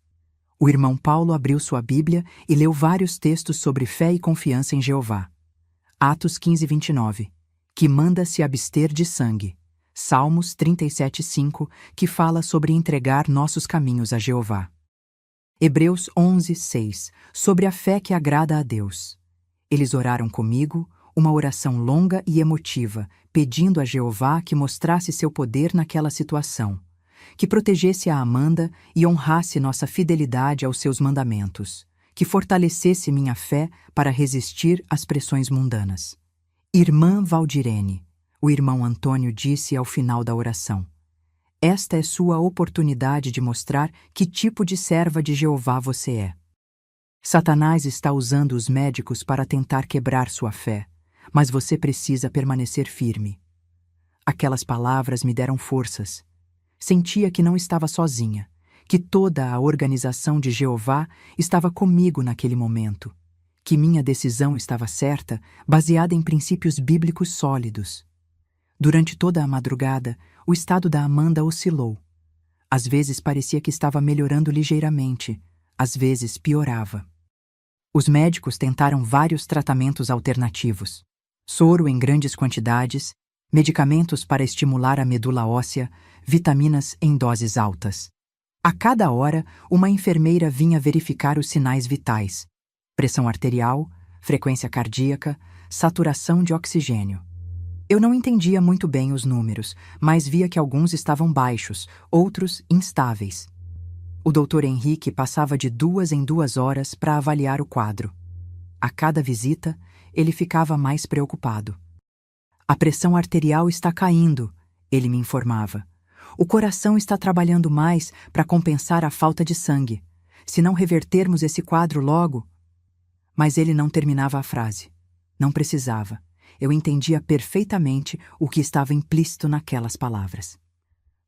O irmão Paulo abriu sua Bíblia e leu vários textos sobre fé e confiança em Jeová. Atos 15:29, que manda se abster de sangue. Salmos 37:5, que fala sobre entregar nossos caminhos a Jeová. Hebreus 11:6, sobre a fé que agrada a Deus. Eles oraram comigo, uma oração longa e emotiva, pedindo a Jeová que mostrasse seu poder naquela situação, que protegesse a Amanda e honrasse nossa fidelidade aos seus mandamentos, que fortalecesse minha fé para resistir às pressões mundanas. Irmã Valdirene, o irmão Antônio disse ao final da oração. Esta é sua oportunidade de mostrar que tipo de serva de Jeová você é. Satanás está usando os médicos para tentar quebrar sua fé, mas você precisa permanecer firme. Aquelas palavras me deram forças. Sentia que não estava sozinha, que toda a organização de Jeová estava comigo naquele momento, que minha decisão estava certa, baseada em princípios bíblicos sólidos. Durante toda a madrugada, o estado da Amanda oscilou. Às vezes parecia que estava melhorando ligeiramente, às vezes piorava. Os médicos tentaram vários tratamentos alternativos: soro em grandes quantidades, medicamentos para estimular a medula óssea, vitaminas em doses altas. A cada hora, uma enfermeira vinha verificar os sinais vitais: pressão arterial, frequência cardíaca, saturação de oxigênio. Eu não entendia muito bem os números, mas via que alguns estavam baixos, outros instáveis. O Dr. Henrique passava de 2 em 2 horas para avaliar o quadro. A cada visita, ele ficava mais preocupado. A pressão arterial está caindo, ele me informava. O coração está trabalhando mais para compensar a falta de sangue. Se não revertermos esse quadro logo... Mas ele não terminava a frase. Não precisava. Eu entendia perfeitamente o que estava implícito naquelas palavras.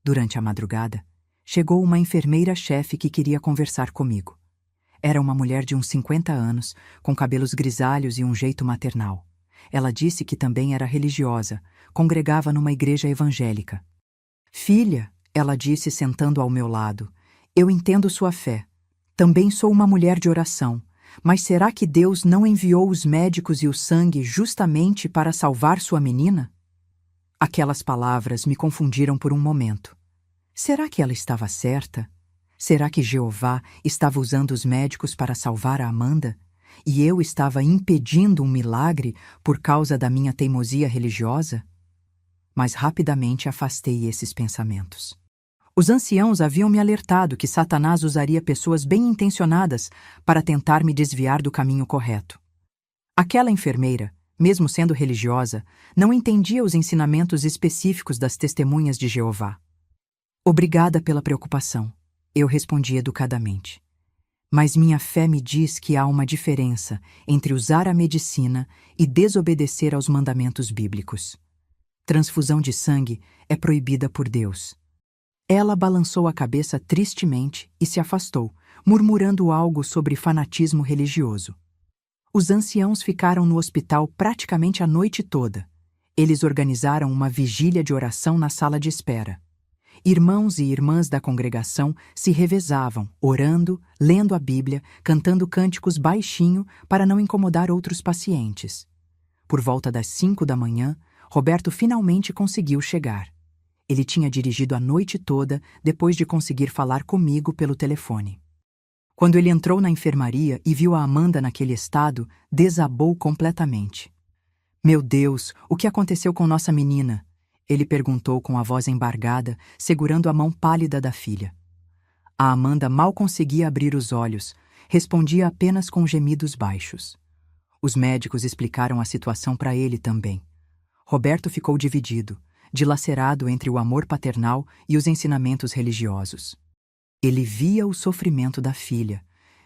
Durante a madrugada, chegou uma enfermeira-chefe que queria conversar comigo. Era uma mulher de uns 50 anos, com cabelos grisalhos e um jeito maternal. Ela disse que também era religiosa, congregava numa igreja evangélica. Filha, ela disse sentando ao meu lado, eu entendo sua fé. Também sou uma mulher de oração. Mas será que Deus não enviou os médicos e o sangue justamente para salvar sua menina? Aquelas palavras me confundiram por um momento. Será que ela estava certa? Será que Jeová estava usando os médicos para salvar a Amanda? E eu estava impedindo um milagre por causa da minha teimosia religiosa? Mas rapidamente afastei esses pensamentos. Os anciãos haviam me alertado que Satanás usaria pessoas bem-intencionadas para tentar me desviar do caminho correto. Aquela enfermeira, mesmo sendo religiosa, não entendia os ensinamentos específicos das testemunhas de Jeová. Obrigada pela preocupação, eu respondi educadamente. Mas minha fé me diz que há uma diferença entre usar a medicina e desobedecer aos mandamentos bíblicos. Transfusão de sangue é proibida por Deus. Ela balançou a cabeça tristemente e se afastou, murmurando algo sobre fanatismo religioso. Os anciãos ficaram no hospital praticamente a noite toda. Eles organizaram uma vigília de oração na sala de espera. Irmãos e irmãs da congregação se revezavam, orando, lendo a Bíblia, cantando cânticos baixinho para não incomodar outros pacientes. Por volta das 5 da manhã, Roberto finalmente conseguiu chegar. Ele tinha dirigido a noite toda depois de conseguir falar comigo pelo telefone. Quando ele entrou na enfermaria e viu a Amanda naquele estado, desabou completamente. Meu Deus, o que aconteceu com nossa menina? Ele perguntou com a voz embargada, segurando a mão pálida da filha. A Amanda mal conseguia abrir os olhos, respondia apenas com gemidos baixos. Os médicos explicaram a situação para ele também. Roberto ficou dividido, dilacerado entre o amor paternal e os ensinamentos religiosos. Ele via o sofrimento da filha,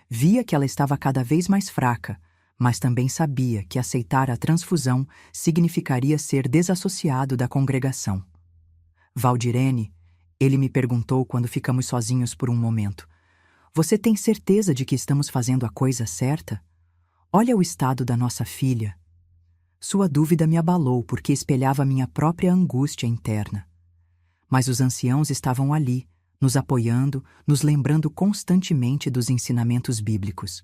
via que ela estava cada vez mais fraca, mas também sabia que aceitar a transfusão significaria ser desassociado da congregação. Valdirene, ele me perguntou quando ficamos sozinhos por um momento, você tem certeza de que estamos fazendo a coisa certa? Olha o estado da nossa filha. Sua dúvida me abalou porque espelhava minha própria angústia interna. Mas os anciãos estavam ali, nos apoiando, nos lembrando constantemente dos ensinamentos bíblicos.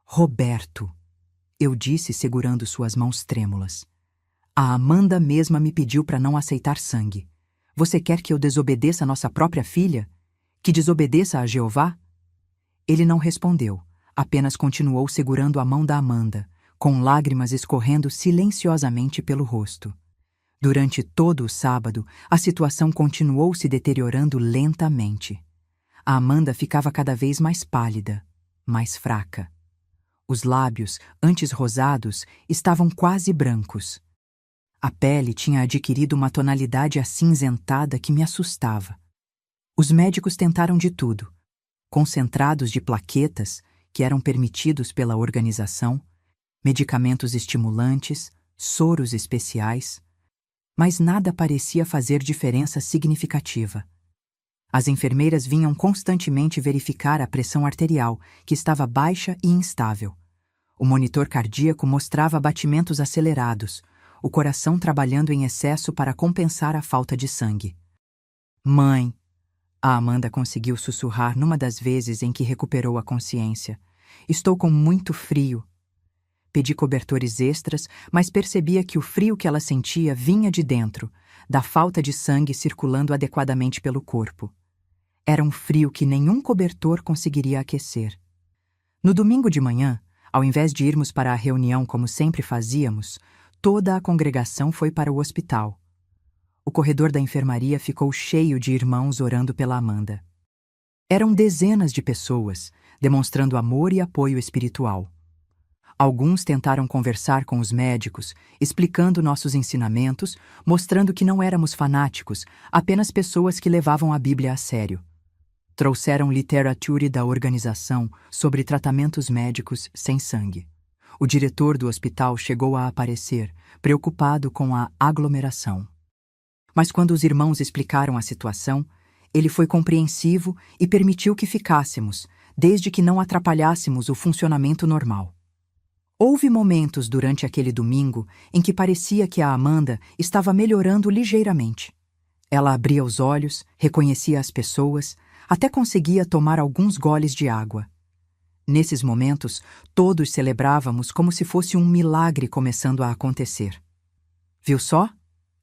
Roberto, eu disse segurando suas mãos trêmulas. A Amanda mesma me pediu para não aceitar sangue. Você quer que eu desobedeça nossa própria filha? Que desobedeça a Jeová? Ele não respondeu, apenas continuou segurando a mão da Amanda, com lágrimas escorrendo silenciosamente pelo rosto. Durante todo o sábado, a situação continuou se deteriorando lentamente. A Amanda ficava cada vez mais pálida, mais fraca. Os lábios, antes rosados, estavam quase brancos. A pele tinha adquirido uma tonalidade acinzentada que me assustava. Os médicos tentaram de tudo. Concentrados de plaquetas, que eram permitidos pela organização, medicamentos estimulantes, soros especiais, mas nada parecia fazer diferença significativa. As enfermeiras vinham constantemente verificar a pressão arterial, que estava baixa e instável. O monitor cardíaco mostrava batimentos acelerados, o coração trabalhando em excesso para compensar a falta de sangue. Mãe, a Amanda conseguiu sussurrar numa das vezes em que recuperou a consciência. Estou com muito frio. Pedi cobertores extras, mas percebia que o frio que ela sentia vinha de dentro, da falta de sangue circulando adequadamente pelo corpo. Era um frio que nenhum cobertor conseguiria aquecer. No domingo de manhã, ao invés de irmos para a reunião como sempre fazíamos, toda a congregação foi para o hospital. O corredor da enfermaria ficou cheio de irmãos orando pela Amanda. Eram dezenas de pessoas, demonstrando amor e apoio espiritual. Alguns tentaram conversar com os médicos, explicando nossos ensinamentos, mostrando que não éramos fanáticos, apenas pessoas que levavam a Bíblia a sério. Trouxeram literatura da organização sobre tratamentos médicos sem sangue. O diretor do hospital chegou a aparecer, preocupado com a aglomeração. Mas quando os irmãos explicaram a situação, ele foi compreensivo e permitiu que ficássemos, desde que não atrapalhássemos o funcionamento normal. Houve momentos durante aquele domingo em que parecia que a Amanda estava melhorando ligeiramente. Ela abria os olhos, reconhecia as pessoas, até conseguia tomar alguns goles de água. Nesses momentos, todos celebrávamos como se fosse um milagre começando a acontecer. Viu só?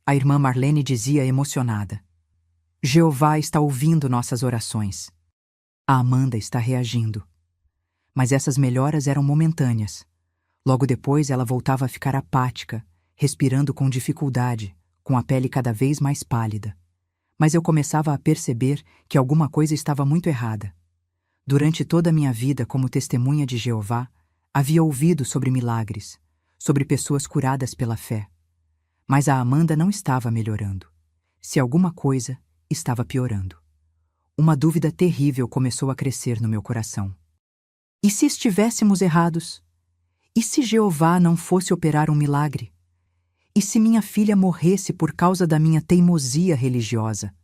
A irmã Marlene dizia emocionada. Jeová está ouvindo nossas orações. A Amanda está reagindo. Mas essas melhoras eram momentâneas. Logo depois ela voltava a ficar apática, respirando com dificuldade, com a pele cada vez mais pálida. Mas eu começava a perceber que alguma coisa estava muito errada. Durante toda a minha vida como testemunha de Jeová, havia ouvido sobre milagres, sobre pessoas curadas pela fé. Mas a Amanda não estava melhorando. Se alguma coisa, estava piorando. Uma dúvida terrível começou a crescer no meu coração. E se estivéssemos errados? E se Jeová não fosse operar um milagre? E se minha filha morresse por causa da minha teimosia religiosa?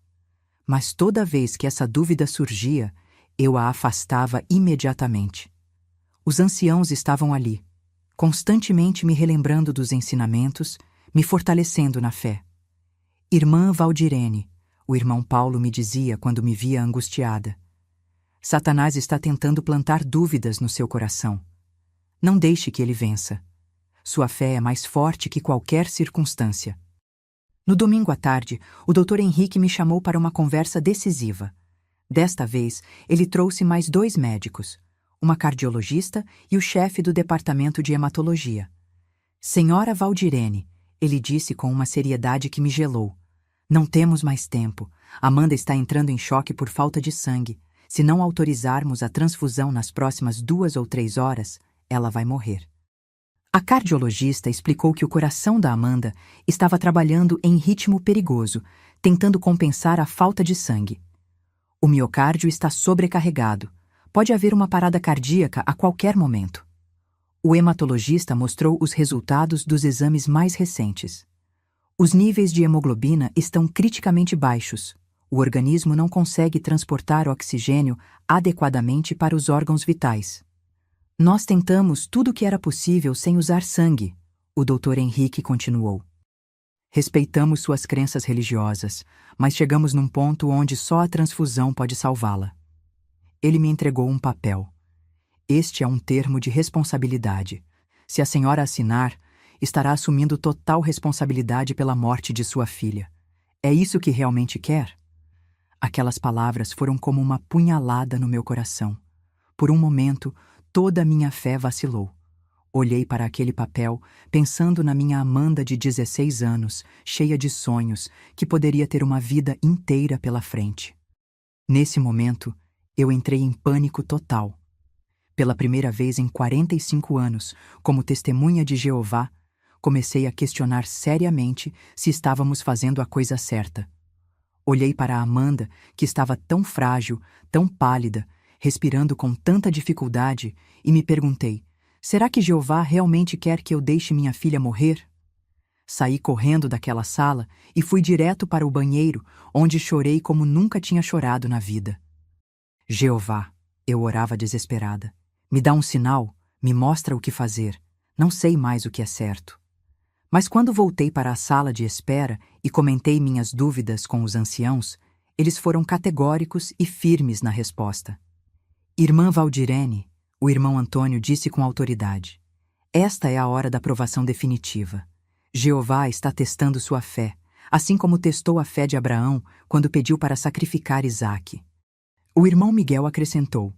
Mas toda vez que essa dúvida surgia, eu a afastava imediatamente. Os anciãos estavam ali, constantemente me relembrando dos ensinamentos, me fortalecendo na fé. Irmã Valdirene, o irmão Paulo me dizia quando me via angustiada. Satanás está tentando plantar dúvidas no seu coração. Não deixe que ele vença. Sua fé é mais forte que qualquer circunstância. No domingo à tarde, o Dr. Henrique me chamou para uma conversa decisiva. Desta vez, ele trouxe mais 2 médicos, uma cardiologista e o chefe do departamento de hematologia. Senhora Valdirene, ele disse com uma seriedade que me gelou, Não temos mais tempo. Amanda está entrando em choque por falta de sangue. Se não autorizarmos a transfusão nas próximas 2 ou 3 horas, ela vai morrer. A cardiologista explicou que o coração da Amanda estava trabalhando em ritmo perigoso, tentando compensar a falta de sangue. O miocárdio está sobrecarregado. Pode haver uma parada cardíaca a qualquer momento. O hematologista mostrou os resultados dos exames mais recentes. Os níveis de hemoglobina estão criticamente baixos. O organismo não consegue transportar oxigênio adequadamente para os órgãos vitais. Nós tentamos tudo o que era possível sem usar sangue, o Dr. Henrique continuou. Respeitamos suas crenças religiosas, mas chegamos num ponto onde só a transfusão pode salvá-la. Ele me entregou um papel. Este é um termo de responsabilidade. Se a senhora assinar, estará assumindo total responsabilidade pela morte de sua filha. É isso que realmente quer? Aquelas palavras foram como uma punhalada no meu coração. Por um momento, toda a minha fé vacilou. Olhei para aquele papel, pensando na minha Amanda de 16 anos, cheia de sonhos, que poderia ter uma vida inteira pela frente. Nesse momento, eu entrei em pânico total. Pela primeira vez em 45 anos, como testemunha de Jeová, comecei a questionar seriamente se estávamos fazendo a coisa certa. Olhei para a Amanda, que estava tão frágil, tão pálida, respirando com tanta dificuldade, e me perguntei: será que Jeová realmente quer que eu deixe minha filha morrer? Saí correndo daquela sala e fui direto para o banheiro, onde chorei como nunca tinha chorado na vida. Jeová, eu orava desesperada. Me dá um sinal, me mostra o que fazer. Não sei mais o que é certo. Mas quando voltei para a sala de espera e comentei minhas dúvidas com os anciãos, eles foram categóricos e firmes na resposta. Irmã Valdirene, o irmão Antônio disse com autoridade: esta é a hora da provação definitiva. Jeová está testando sua fé, assim como testou a fé de Abraão quando pediu para sacrificar Isaque. O irmão Miguel acrescentou: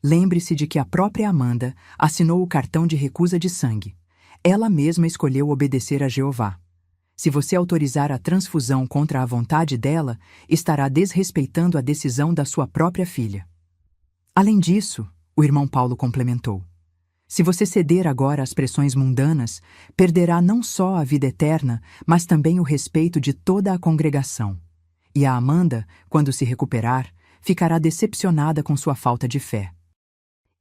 lembre-se de que a própria Amanda assinou o cartão de recusa de sangue. Ela mesma escolheu obedecer a Jeová. Se você autorizar a transfusão contra a vontade dela, estará desrespeitando a decisão da sua própria filha. Além disso, o irmão Paulo complementou: se você ceder agora às pressões mundanas, perderá não só a vida eterna, mas também o respeito de toda a congregação. E a Amanda, quando se recuperar, ficará decepcionada com sua falta de fé.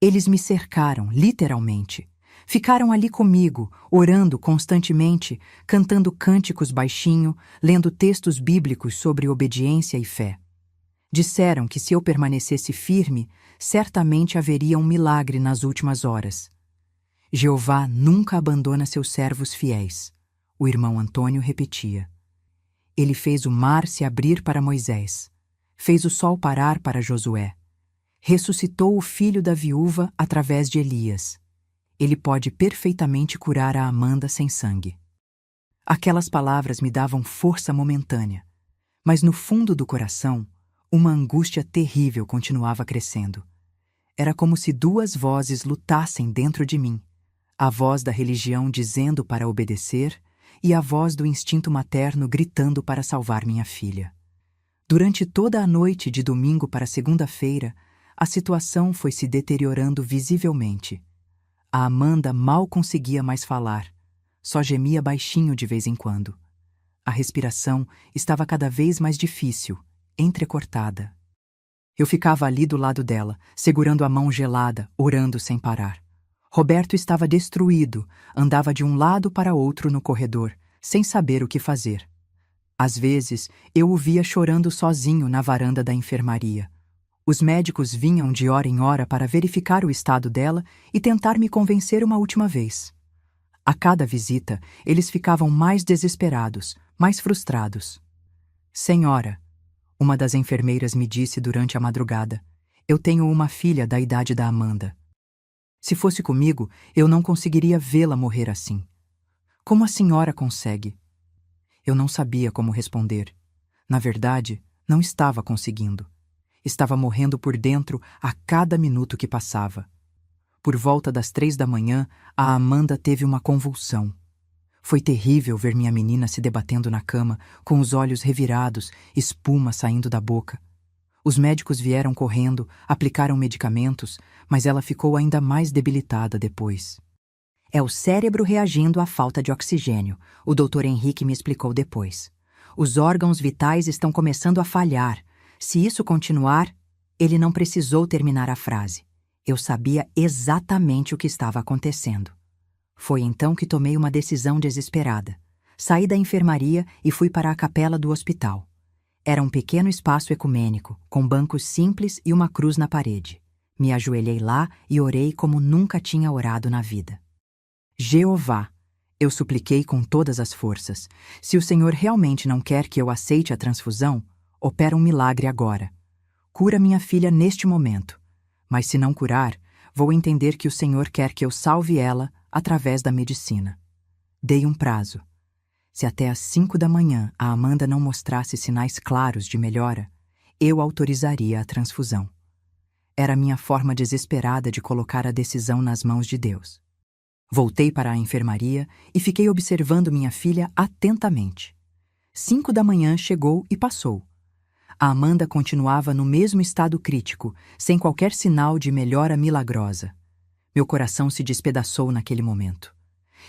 Eles me cercaram, literalmente. Ficaram ali comigo, orando constantemente, cantando cânticos baixinho, lendo textos bíblicos sobre obediência e fé. Disseram que se eu permanecesse firme, certamente haveria um milagre nas últimas horas. Jeová nunca abandona seus servos fiéis, o irmão Antônio repetia. Ele fez o mar se abrir para Moisés, fez o sol parar para Josué, ressuscitou o filho da viúva através de Elias. Ele pode perfeitamente curar a Amanda sem sangue. Aquelas palavras me davam força momentânea, mas no fundo do coração, uma angústia terrível continuava crescendo. Era como se 2 vozes lutassem dentro de mim, a voz da religião dizendo para obedecer e a voz do instinto materno gritando para salvar minha filha. Durante toda a noite de domingo para segunda-feira, a situação foi se deteriorando visivelmente. A Amanda mal conseguia mais falar, só gemia baixinho de vez em quando. A respiração estava cada vez mais difícil, entrecortada. Eu ficava ali do lado dela, segurando a mão gelada, orando sem parar. Roberto estava destruído, andava de um lado para outro no corredor, sem saber o que fazer. Às vezes, eu o via chorando sozinho na varanda da enfermaria. Os médicos vinham de hora em hora para verificar o estado dela e tentar me convencer uma última vez. A cada visita, eles ficavam mais desesperados, mais frustrados. Senhora, uma das enfermeiras me disse durante a madrugada, eu tenho uma filha da idade da Amanda. Se fosse comigo, eu não conseguiria vê-la morrer assim. Como a senhora consegue? Eu não sabia como responder. Na verdade, não estava conseguindo. Estava morrendo por dentro a cada minuto que passava. Por volta das 3 da manhã, a Amanda teve uma convulsão. Foi terrível ver minha menina se debatendo na cama, com os olhos revirados, espuma saindo da boca. Os médicos vieram correndo, aplicaram medicamentos, mas ela ficou ainda mais debilitada depois. É o cérebro reagindo à falta de oxigênio, o Dr. Henrique me explicou depois. Os órgãos vitais estão começando a falhar. Se isso continuar... Ele não precisou terminar a frase. Eu sabia exatamente o que estava acontecendo. Foi então que tomei uma decisão desesperada. Saí da enfermaria e fui para a capela do hospital. Era um pequeno espaço ecumênico, com bancos simples e uma cruz na parede. Me ajoelhei lá e orei como nunca tinha orado na vida. Jeová, eu supliquei com todas as forças. Se o Senhor realmente não quer que eu aceite a transfusão, opera um milagre agora. Cura minha filha neste momento. Mas se não curar, vou entender que o Senhor quer que eu salve ela através da medicina. Dei um prazo. Se até às 5 da manhã a Amanda não mostrasse sinais claros de melhora, eu autorizaria a transfusão. Era minha forma desesperada de colocar a decisão nas mãos de Deus. Voltei para a enfermaria e fiquei observando minha filha atentamente. 5 da manhã chegou e passou. A Amanda continuava no mesmo estado crítico, sem qualquer sinal de melhora milagrosa. Meu coração se despedaçou naquele momento.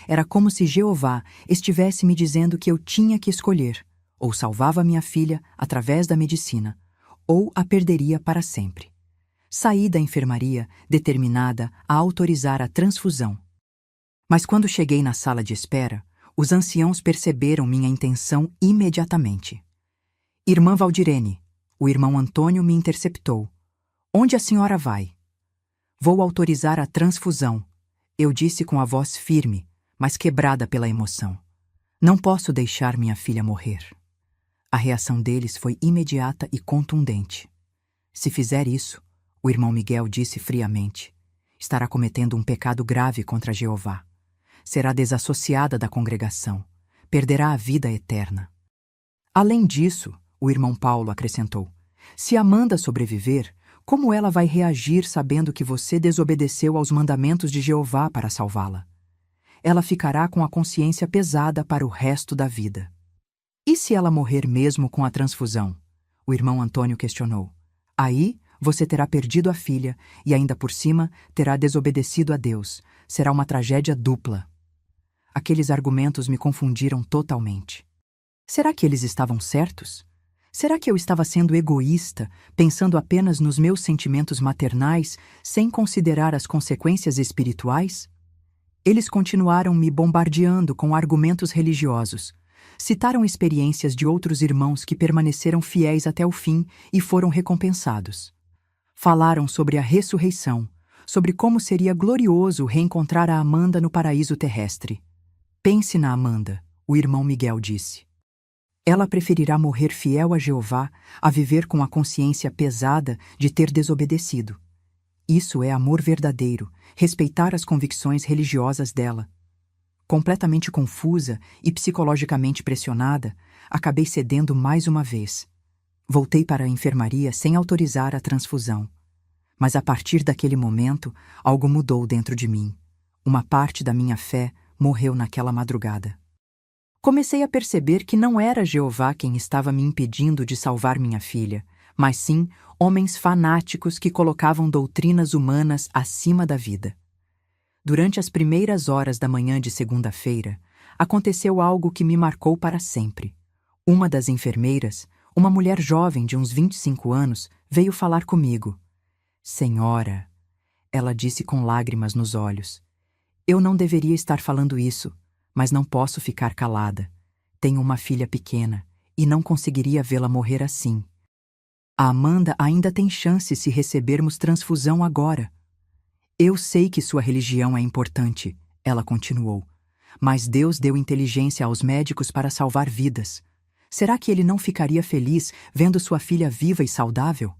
Era como se Jeová estivesse me dizendo que eu tinha que escolher, ou salvava minha filha através da medicina, ou a perderia para sempre. Saí da enfermaria determinada a autorizar a transfusão. Mas quando cheguei na sala de espera, os anciãos perceberam minha intenção imediatamente. Irmã Valdirene, o irmão Antônio me interceptou. Onde a senhora vai? Vou autorizar a transfusão, eu disse com a voz firme, mas quebrada pela emoção. Não posso deixar minha filha morrer. A reação deles foi imediata e contundente. Se fizer isso, o irmão Miguel disse friamente, estará cometendo um pecado grave contra Jeová. Será desassociada da congregação. Perderá a vida eterna. Além disso, o irmão Paulo acrescentou, se Amanda sobreviver, como ela vai reagir sabendo que você desobedeceu aos mandamentos de Jeová para salvá-la? Ela ficará com a consciência pesada para o resto da vida. E se ela morrer mesmo com a transfusão? O irmão Antônio questionou. Aí, você terá perdido a filha e ainda por cima terá desobedecido a Deus. Será uma tragédia dupla. Aqueles argumentos me confundiram totalmente. Será que eles estavam certos? Será que eu estava sendo egoísta, pensando apenas nos meus sentimentos maternais, sem considerar as consequências espirituais? Eles continuaram me bombardeando com argumentos religiosos. Citaram experiências de outros irmãos que permaneceram fiéis até o fim e foram recompensados. Falaram sobre a ressurreição, sobre como seria glorioso reencontrar a Amanda no paraíso terrestre. Pense na Amanda, o irmão Miguel disse. Ela preferirá morrer fiel a Jeová a viver com a consciência pesada de ter desobedecido. Isso é amor verdadeiro, respeitar as convicções religiosas dela. Completamente confusa e psicologicamente pressionada, acabei cedendo mais uma vez. Voltei para a enfermaria sem autorizar a transfusão. Mas a partir daquele momento, algo mudou dentro de mim. Uma parte da minha fé morreu naquela madrugada. Comecei a perceber que não era Jeová quem estava me impedindo de salvar minha filha, mas sim homens fanáticos que colocavam doutrinas humanas acima da vida. Durante as primeiras horas da manhã de segunda-feira, aconteceu algo que me marcou para sempre. Uma das enfermeiras, uma mulher jovem de uns 25 anos, veio falar comigo. Senhora, ela disse com lágrimas nos olhos, eu não deveria estar falando isso, mas não posso ficar calada. Tenho uma filha pequena e não conseguiria vê-la morrer assim. A Amanda ainda tem chance se recebermos transfusão agora. Eu sei que sua religião é importante, ela continuou, mas Deus deu inteligência aos médicos para salvar vidas. Será que ele não ficaria feliz vendo sua filha viva e saudável?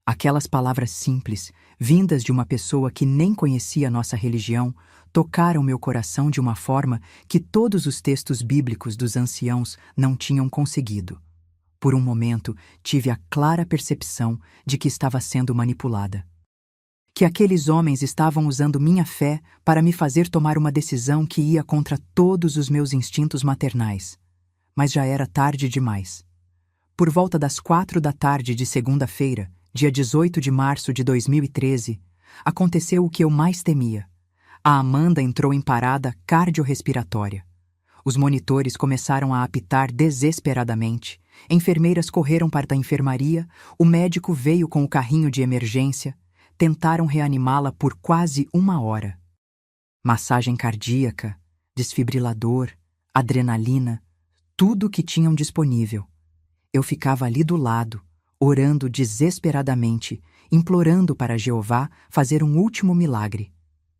Aquelas palavras simples, vindas de uma pessoa que nem conhecia nossa religião, tocaram meu coração de uma forma que todos os textos bíblicos dos anciãos não tinham conseguido. Por um momento, tive a clara percepção de que estava sendo manipulada. que aqueles homens estavam usando minha fé para me fazer tomar uma decisão que ia contra todos os meus instintos maternais. Mas já era tarde demais. Por volta das 4 da tarde de segunda-feira, dia 18 de março de 2013, aconteceu o que eu mais temia. A Amanda entrou em parada cardiorrespiratória. Os monitores começaram a apitar desesperadamente, enfermeiras correram para a enfermaria, o médico veio com o carrinho de emergência, tentaram reanimá-la por quase 1 hora. Massagem cardíaca, desfibrilador, adrenalina, tudo o que tinham disponível. Eu ficava ali do lado, orando desesperadamente, implorando para Jeová fazer um último milagre.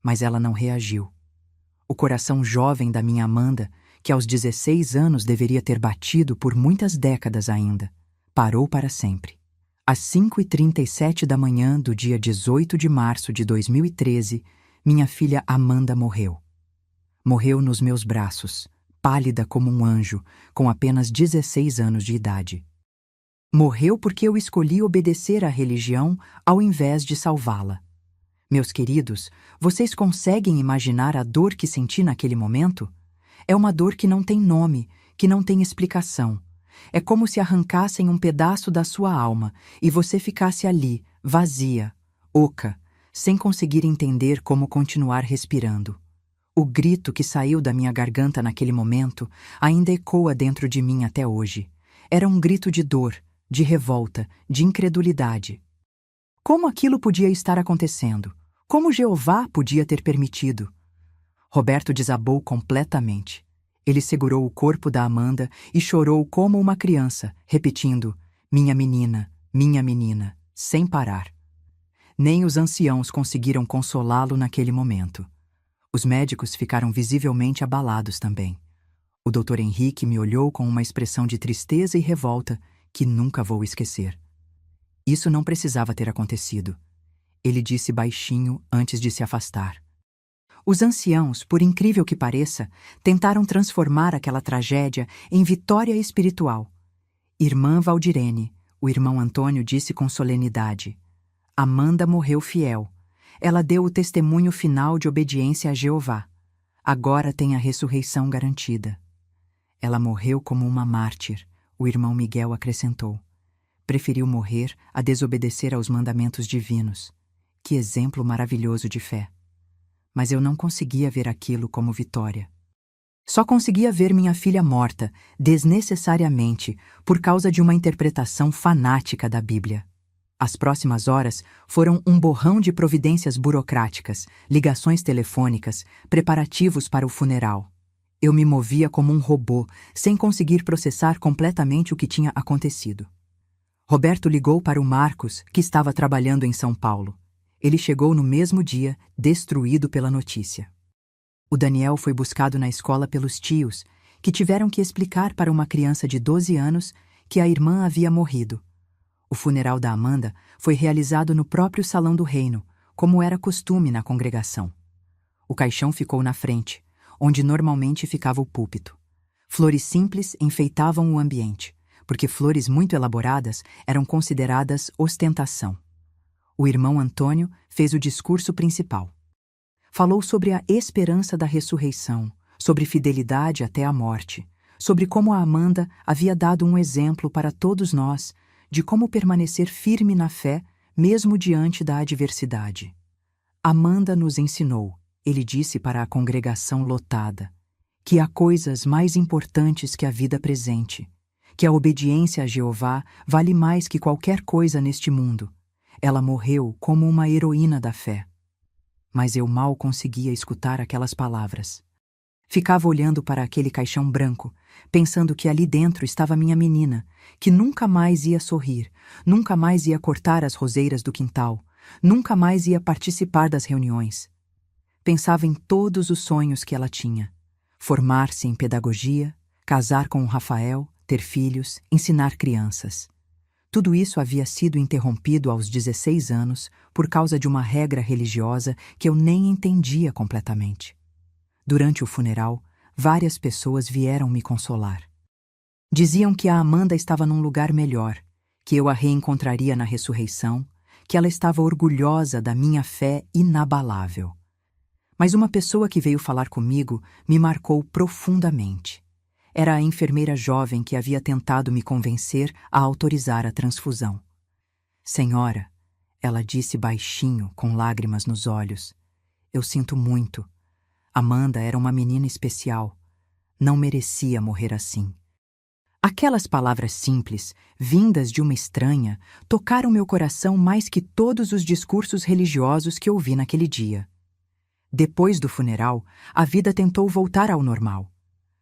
Mas ela não reagiu. O coração jovem da minha Amanda, que aos 16 anos deveria ter batido por muitas décadas ainda, parou para sempre. Às 5h37 da manhã do dia 18 de março de 2013, minha filha Amanda morreu. Morreu nos meus braços, pálida como um anjo, com apenas 16 anos de idade. Morreu porque eu escolhi obedecer à religião ao invés de salvá-la. Meus queridos, vocês conseguem imaginar a dor que senti naquele momento? É uma dor que não tem nome, que não tem explicação. É como se arrancassem um pedaço da sua alma e você ficasse ali, vazia, oca, sem conseguir entender como continuar respirando. O grito que saiu da minha garganta naquele momento ainda ecoa dentro de mim até hoje. Era um grito de dor, de revolta, de incredulidade. Como aquilo podia estar acontecendo? Como Jeová podia ter permitido? Roberto desabou completamente. Ele segurou o corpo da Amanda e chorou como uma criança, repetindo, minha menina, sem parar. Nem os anciãos conseguiram consolá-lo naquele momento. Os médicos ficaram visivelmente abalados também. O Dr. Henrique me olhou com uma expressão de tristeza e revolta que nunca vou esquecer. Isso não precisava ter acontecido. Ele disse baixinho antes de se afastar. Os anciãos, por incrível que pareça, tentaram transformar aquela tragédia em vitória espiritual. Irmã Valdirene, o irmão Antônio disse com solenidade, Amanda morreu fiel. Ela deu o testemunho final de obediência a Jeová. Agora tem a ressurreição garantida. Ela morreu como uma mártir, o irmão Miguel acrescentou. Preferiu morrer a desobedecer aos mandamentos divinos. Que exemplo maravilhoso de fé! Mas eu não conseguia ver aquilo como vitória. Só conseguia ver minha filha morta, desnecessariamente, por causa de uma interpretação fanática da Bíblia. As próximas horas foram um borrão de providências burocráticas, ligações telefônicas, preparativos para o funeral. Eu me movia como um robô, sem conseguir processar completamente o que tinha acontecido. Roberto ligou para o Marcos, que estava trabalhando em São Paulo. Ele chegou no mesmo dia, destruído pela notícia. O Daniel foi buscado na escola pelos tios, que tiveram que explicar para uma criança de 12 anos que a irmã havia morrido. O funeral da Amanda foi realizado no próprio Salão do Reino, como era costume na congregação. O caixão ficou na frente, onde normalmente ficava o púlpito. Flores simples enfeitavam o ambiente, porque flores muito elaboradas eram consideradas ostentação. O irmão Antônio fez o discurso principal. Falou sobre a esperança da ressurreição, sobre fidelidade até a morte, sobre como a Amanda havia dado um exemplo para todos nós de como permanecer firme na fé mesmo diante da adversidade. Amanda nos ensinou, ele disse para a congregação lotada, que há coisas mais importantes que a vida presente, que a obediência a Jeová vale mais que qualquer coisa neste mundo. Ela morreu como uma heroína da fé. Mas eu mal conseguia escutar aquelas palavras. Ficava olhando para aquele caixão branco, pensando que ali dentro estava minha menina, que nunca mais ia sorrir, nunca mais ia cortar as roseiras do quintal, nunca mais ia participar das reuniões. Pensava em todos os sonhos que ela tinha. Formar-se em pedagogia, casar com o Rafael, ter filhos, ensinar crianças. Tudo isso havia sido interrompido aos 16 anos por causa de uma regra religiosa que eu nem entendia completamente. Durante o funeral, várias pessoas vieram me consolar. Diziam que a Amanda estava num lugar melhor, que eu a reencontraria na ressurreição, que ela estava orgulhosa da minha fé inabalável. Mas uma pessoa que veio falar comigo me marcou profundamente. Era a enfermeira jovem que havia tentado me convencer a autorizar a transfusão. Senhora, ela disse baixinho, com lágrimas nos olhos, eu sinto muito. Amanda era uma menina especial. Não merecia morrer assim. Aquelas palavras simples, vindas de uma estranha, tocaram meu coração mais que todos os discursos religiosos que ouvi naquele dia. Depois do funeral, a vida tentou voltar ao normal.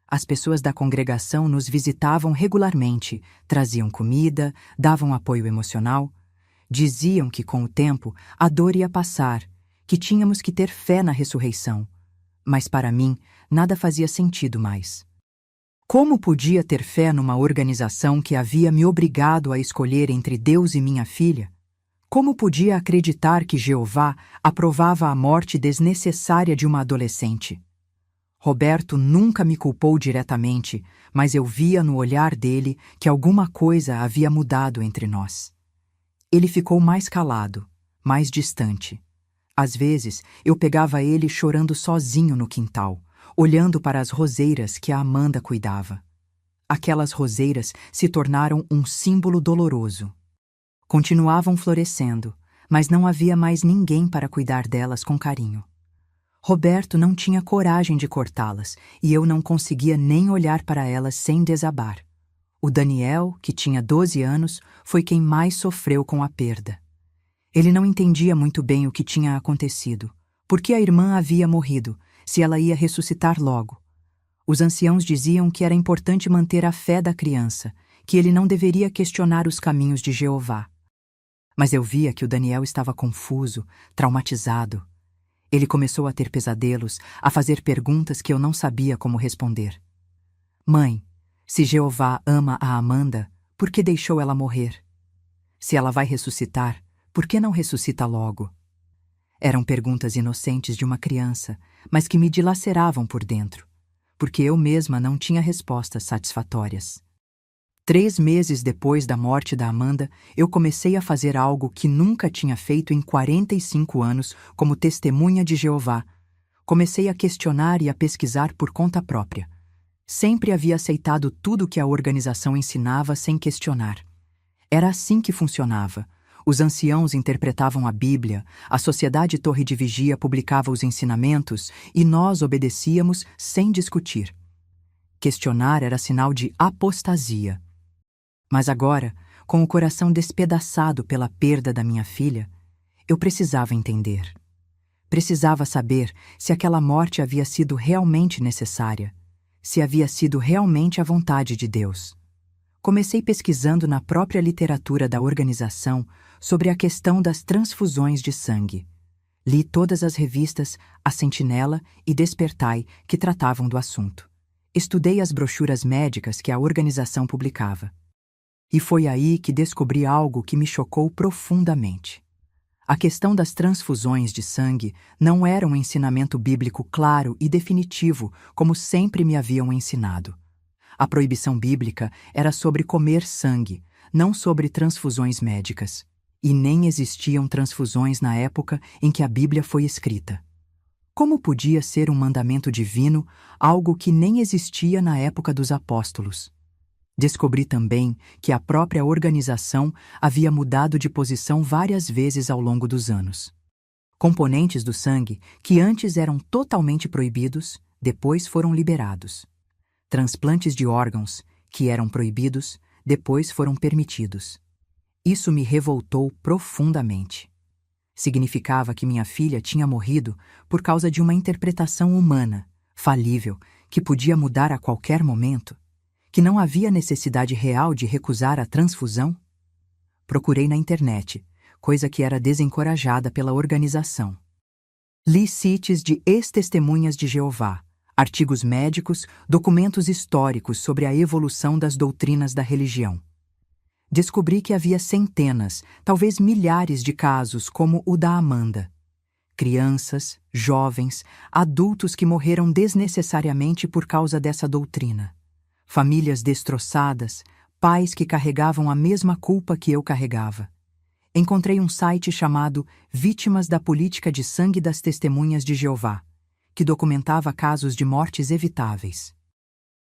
As pessoas da congregação nos visitavam regularmente, traziam comida, davam apoio emocional. Diziam que, com o tempo, a dor ia passar, que tínhamos que ter fé na ressurreição. Mas para mim, nada fazia sentido mais. Como podia ter fé numa organização que havia me obrigado a escolher entre Deus e minha filha? Como podia acreditar que Jeová aprovava a morte desnecessária de uma adolescente? Roberto nunca me culpou diretamente, mas eu via no olhar dele que alguma coisa havia mudado entre nós. Ele ficou mais calado, mais distante. Às vezes, eu pegava ele chorando sozinho no quintal, olhando para as roseiras que a Amanda cuidava. Aquelas roseiras se tornaram um símbolo doloroso. Continuavam florescendo, mas não havia mais ninguém para cuidar delas com carinho. Roberto não tinha coragem de cortá-las e eu não conseguia nem olhar para elas sem desabar. O Daniel, que tinha 12 anos, foi quem mais sofreu com a perda. Ele não entendia muito bem o que tinha acontecido, por que a irmã havia morrido, se ela ia ressuscitar logo. Os anciãos diziam que era importante manter a fé da criança, que ele não deveria questionar os caminhos de Jeová. Mas eu via que o Daniel estava confuso, traumatizado. Ele começou a ter pesadelos, a fazer perguntas que eu não sabia como responder. Mãe, se Jeová ama a Amanda, por que deixou ela morrer? Se ela vai ressuscitar, por que não ressuscita logo? Eram perguntas inocentes de uma criança, mas que me dilaceravam por dentro, porque eu mesma não tinha respostas satisfatórias. 3 meses depois da morte da Amanda, eu comecei a fazer algo que nunca tinha feito em 45 anos como testemunha de Jeová. Comecei a questionar e a pesquisar por conta própria. Sempre havia aceitado tudo que a organização ensinava sem questionar. Era assim que funcionava. Os anciãos interpretavam a Bíblia, a Sociedade Torre de Vigia publicava os ensinamentos e nós obedecíamos sem discutir. Questionar era sinal de apostasia. Mas agora, com o coração despedaçado pela perda da minha filha, eu precisava entender. Precisava saber se aquela morte havia sido realmente necessária, se havia sido realmente a vontade de Deus. Comecei pesquisando na própria literatura da organização sobre a questão das transfusões de sangue. Li todas as revistas A Sentinela e Despertai que tratavam do assunto. Estudei as brochuras médicas que a organização publicava. E foi aí que descobri algo que me chocou profundamente. A questão das transfusões de sangue não era um ensinamento bíblico claro e definitivo, como sempre me haviam ensinado. A proibição bíblica era sobre comer sangue, não sobre transfusões médicas. E nem existiam transfusões na época em que a Bíblia foi escrita. Como podia ser um mandamento divino algo que nem existia na época dos apóstolos? Descobri também que a própria organização havia mudado de posição várias vezes ao longo dos anos. Componentes do sangue que antes eram totalmente proibidos, depois foram liberados. Transplantes de órgãos, que eram proibidos, depois foram permitidos. Isso me revoltou profundamente. Significava que minha filha tinha morrido por causa de uma interpretação humana, falível, que podia mudar a qualquer momento, que não havia necessidade real de recusar a transfusão? Procurei na internet, coisa que era desencorajada pela organização. Li sites de ex-testemunhas de Jeová, artigos médicos, documentos históricos sobre a evolução das doutrinas da religião. Descobri que havia centenas, talvez milhares de casos como o da Amanda. Crianças, jovens, adultos que morreram desnecessariamente por causa dessa doutrina. Famílias destroçadas, pais que carregavam a mesma culpa que eu carregava. Encontrei um site chamado Vítimas da Política de Sangue das Testemunhas de Jeová, que documentava casos de mortes evitáveis.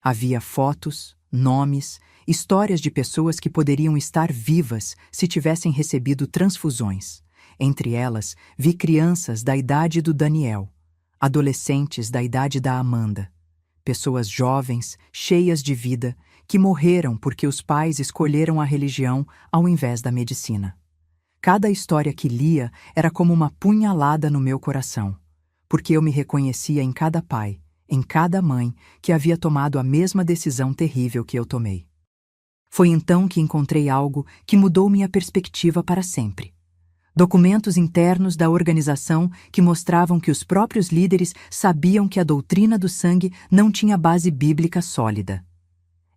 Havia fotos, nomes, histórias de pessoas que poderiam estar vivas se tivessem recebido transfusões. Entre elas, vi crianças da idade do Daniel, adolescentes da idade da Amanda, pessoas jovens, cheias de vida, que morreram porque os pais escolheram a religião ao invés da medicina. Cada história que lia era como uma punhalada no meu coração, porque eu me reconhecia em cada pai, em cada mãe que havia tomado a mesma decisão terrível que eu tomei. Foi então que encontrei algo que mudou minha perspectiva para sempre. Documentos internos da organização que mostravam que os próprios líderes sabiam que a doutrina do sangue não tinha base bíblica sólida.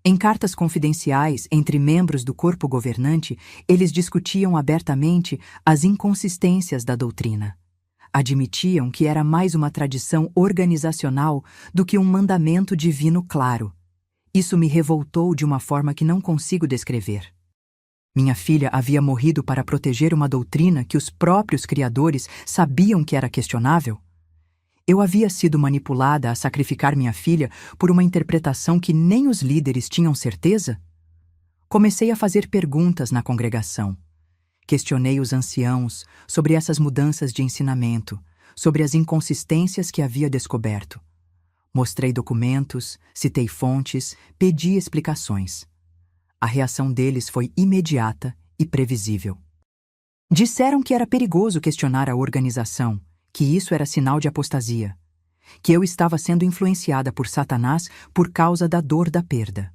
Em cartas confidenciais entre membros do corpo governante, eles discutiam abertamente as inconsistências da doutrina. Admitiam que era mais uma tradição organizacional do que um mandamento divino claro. Isso me revoltou de uma forma que não consigo descrever. Minha filha havia morrido para proteger uma doutrina que os próprios criadores sabiam que era questionável? Eu havia sido manipulada a sacrificar minha filha por uma interpretação que nem os líderes tinham certeza? Comecei a fazer perguntas na congregação. Questionei os anciãos sobre essas mudanças de ensinamento, sobre as inconsistências que havia descoberto. Mostrei documentos, citei fontes, pedi explicações. A reação deles foi imediata e previsível. Disseram que era perigoso questionar a organização, que isso era sinal de apostasia, que eu estava sendo influenciada por Satanás por causa da dor da perda.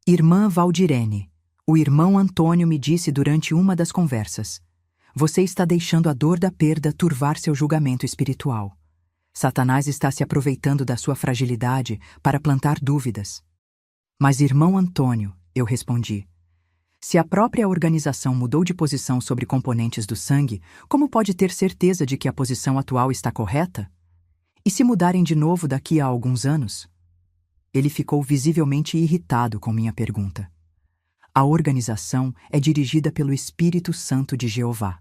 Irmã Valdirene, o irmão Antônio me disse durante uma das conversas: você está deixando a dor da perda turvar seu julgamento espiritual. Satanás está se aproveitando da sua fragilidade para plantar dúvidas. Mas, irmão Antônio, eu respondi, se a própria organização mudou de posição sobre componentes do sangue, como pode ter certeza de que a posição atual está correta? E se mudarem de novo daqui a alguns anos? Ele ficou visivelmente irritado com minha pergunta. A organização é dirigida pelo Espírito Santo de Jeová.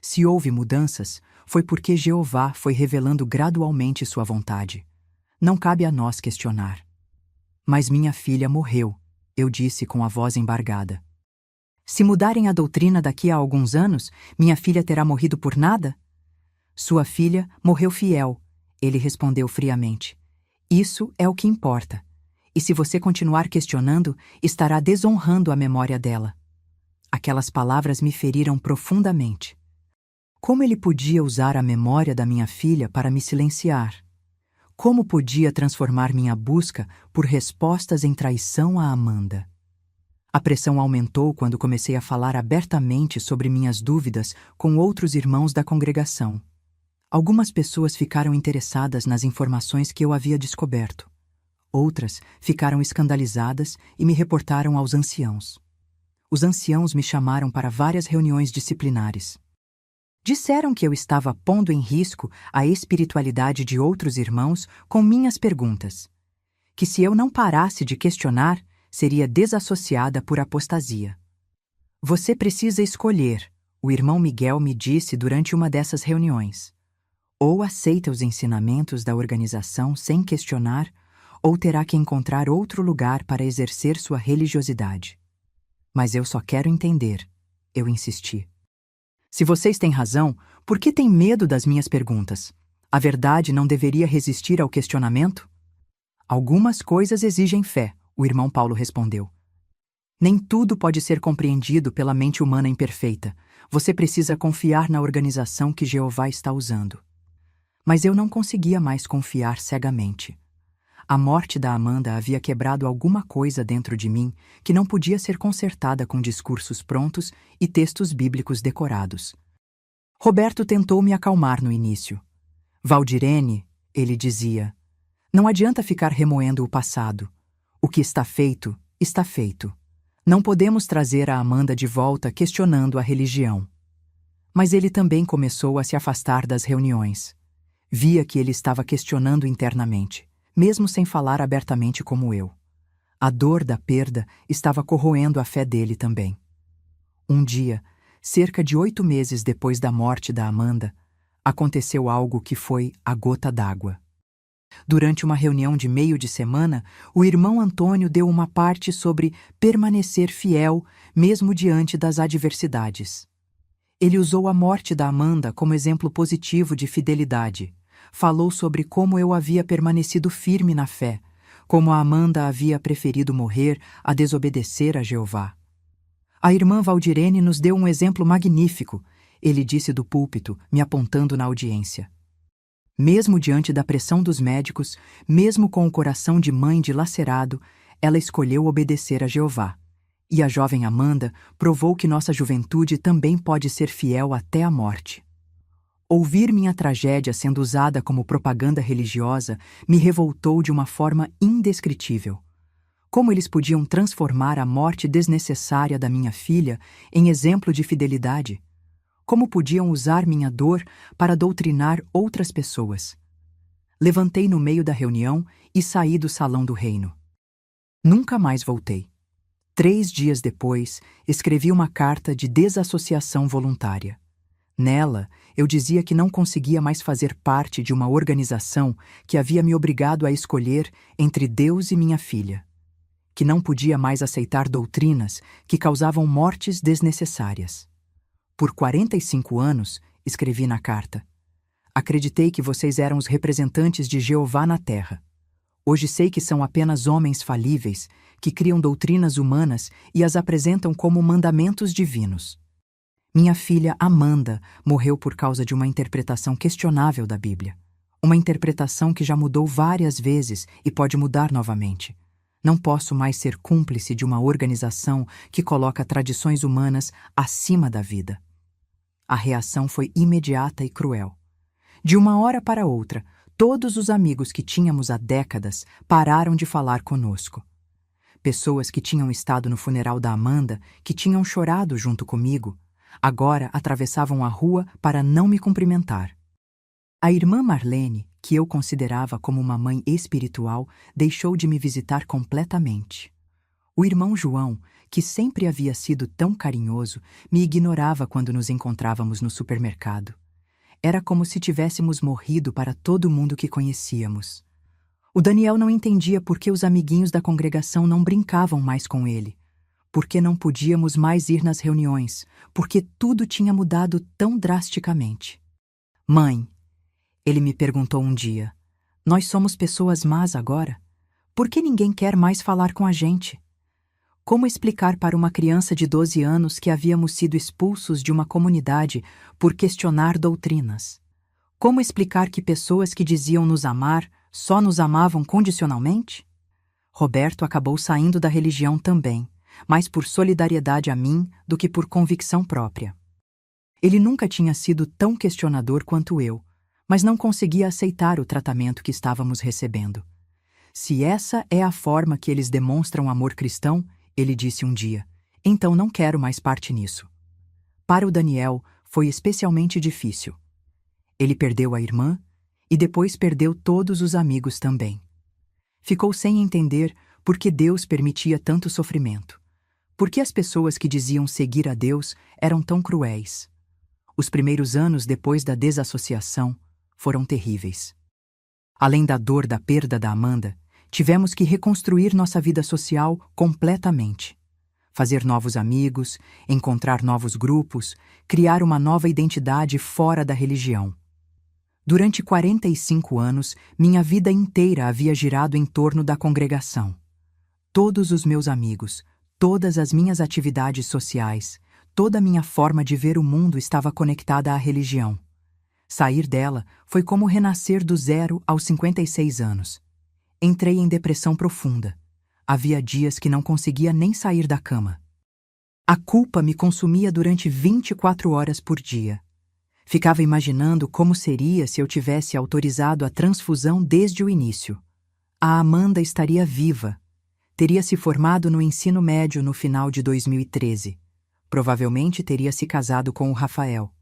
Se houve mudanças, foi porque Jeová foi revelando gradualmente sua vontade. Não cabe a nós questionar. Mas minha filha morreu, eu disse com a voz embargada. Se mudarem a doutrina daqui a alguns anos, minha filha terá morrido por nada? Sua filha morreu fiel, ele respondeu friamente. Isso é o que importa. E se você continuar questionando, estará desonrando a memória dela. Aquelas palavras me feriram profundamente. Como ele podia usar a memória da minha filha para me silenciar? Como podia transformar minha busca por respostas em traição a Amanda? A pressão aumentou quando comecei a falar abertamente sobre minhas dúvidas com outros irmãos da congregação. Algumas pessoas ficaram interessadas nas informações que eu havia descoberto. Outras ficaram escandalizadas e me reportaram aos anciãos. Os anciãos me chamaram para várias reuniões disciplinares. Disseram que eu estava pondo em risco a espiritualidade de outros irmãos com minhas perguntas, que se eu não parasse de questionar, seria desassociada por apostasia. Você precisa escolher, o irmão Miguel me disse durante uma dessas reuniões. Ou aceita os ensinamentos da organização sem questionar, ou terá que encontrar outro lugar para exercer sua religiosidade. Mas eu só quero entender, eu insisti. Se vocês têm razão, por que têm medo das minhas perguntas? A verdade não deveria resistir ao questionamento? Algumas coisas exigem fé, o irmão Paulo respondeu. Nem tudo pode ser compreendido pela mente humana imperfeita. Você precisa confiar na organização que Jeová está usando. Mas eu não conseguia mais confiar cegamente. A morte da Amanda havia quebrado alguma coisa dentro de mim que não podia ser consertada com discursos prontos e textos bíblicos decorados. Roberto tentou me acalmar no início. Valdirene, ele dizia, não adianta ficar remoendo o passado. O que está feito, está feito. Não podemos trazer a Amanda de volta questionando a religião. Mas ele também começou a se afastar das reuniões. Via que ele estava questionando internamente, mesmo sem falar abertamente como eu. A dor da perda estava corroendo a fé dele também. Um dia, cerca de 8 meses depois da morte da Amanda, aconteceu algo que foi a gota d'água. Durante uma reunião de meio de semana, o irmão Antônio deu uma parte sobre permanecer fiel mesmo diante das adversidades. Ele usou a morte da Amanda como exemplo positivo de fidelidade. Falou sobre como eu havia permanecido firme na fé, como a Amanda havia preferido morrer a desobedecer a Jeová. A irmã Valdirene nos deu um exemplo magnífico, ele disse do púlpito, me apontando na audiência. Mesmo diante da pressão dos médicos, mesmo com o coração de mãe dilacerado, ela escolheu obedecer a Jeová. E a jovem Amanda provou que nossa juventude também pode ser fiel até a morte. Ouvir minha tragédia sendo usada como propaganda religiosa me revoltou de uma forma indescritível. Como eles podiam transformar a morte desnecessária da minha filha em exemplo de fidelidade? Como podiam usar minha dor para doutrinar outras pessoas? Levantei no meio da reunião e saí do salão do reino. Nunca mais voltei. 3 dias depois, escrevi uma carta de desassociação voluntária. Nela, eu dizia que não conseguia mais fazer parte de uma organização que havia me obrigado a escolher entre Deus e minha filha. Que não podia mais aceitar doutrinas que causavam mortes desnecessárias. Por 45 anos, escrevi na carta, acreditei que vocês eram os representantes de Jeová na terra. Hoje sei que são apenas homens falíveis que criam doutrinas humanas e as apresentam como mandamentos divinos. Minha filha Amanda morreu por causa de uma interpretação questionável da Bíblia. Uma interpretação que já mudou várias vezes e pode mudar novamente. Não posso mais ser cúmplice de uma organização que coloca tradições humanas acima da vida. A reação foi imediata e cruel. De uma hora para outra, todos os amigos que tínhamos há décadas pararam de falar conosco. Pessoas que tinham estado no funeral da Amanda, que tinham chorado junto comigo, agora atravessavam a rua para não me cumprimentar. A irmã Marlene, que eu considerava como uma mãe espiritual, deixou de me visitar completamente. O irmão João, que sempre havia sido tão carinhoso, me ignorava quando nos encontrávamos no supermercado. Era como se tivéssemos morrido para todo mundo que conhecíamos. O Daniel não entendia por que os amiguinhos da congregação não brincavam mais com ele. Por que não podíamos mais ir nas reuniões? Porque tudo tinha mudado tão drasticamente. Mãe, ele me perguntou um dia, nós somos pessoas más agora? Por que ninguém quer mais falar com a gente? Como explicar para uma criança de 12 anos que havíamos sido expulsos de uma comunidade por questionar doutrinas? Como explicar que pessoas que diziam nos amar só nos amavam condicionalmente? Roberto acabou saindo da religião também, mais por solidariedade a mim do que por convicção própria. Ele nunca tinha sido tão questionador quanto eu, mas não conseguia aceitar o tratamento que estávamos recebendo. Se essa é a forma que eles demonstram amor cristão, ele disse um dia, então não quero mais parte nisso. Para o Daniel, foi especialmente difícil. Ele perdeu a irmã e depois perdeu todos os amigos também. Ficou sem entender por que Deus permitia tanto sofrimento. Por que as pessoas que diziam seguir a Deus eram tão cruéis? Os primeiros anos depois da desassociação foram terríveis. Além da dor da perda da Amanda, tivemos que reconstruir nossa vida social completamente. Fazer novos amigos, encontrar novos grupos, criar uma nova identidade fora da religião. Durante 45 anos, minha vida inteira havia girado em torno da congregação. Todos os meus amigos, todas as minhas atividades sociais, toda a minha forma de ver o mundo estava conectada à religião. Sair dela foi como renascer do 0 aos 56 anos. Entrei em depressão profunda. Havia dias que não conseguia nem sair da cama. A culpa me consumia durante 24 horas por dia. Ficava imaginando como seria se eu tivesse autorizado a transfusão desde o início. A Amanda estaria viva. Teria se formado no ensino médio no final de 2013. Provavelmente teria se casado com o Rafael.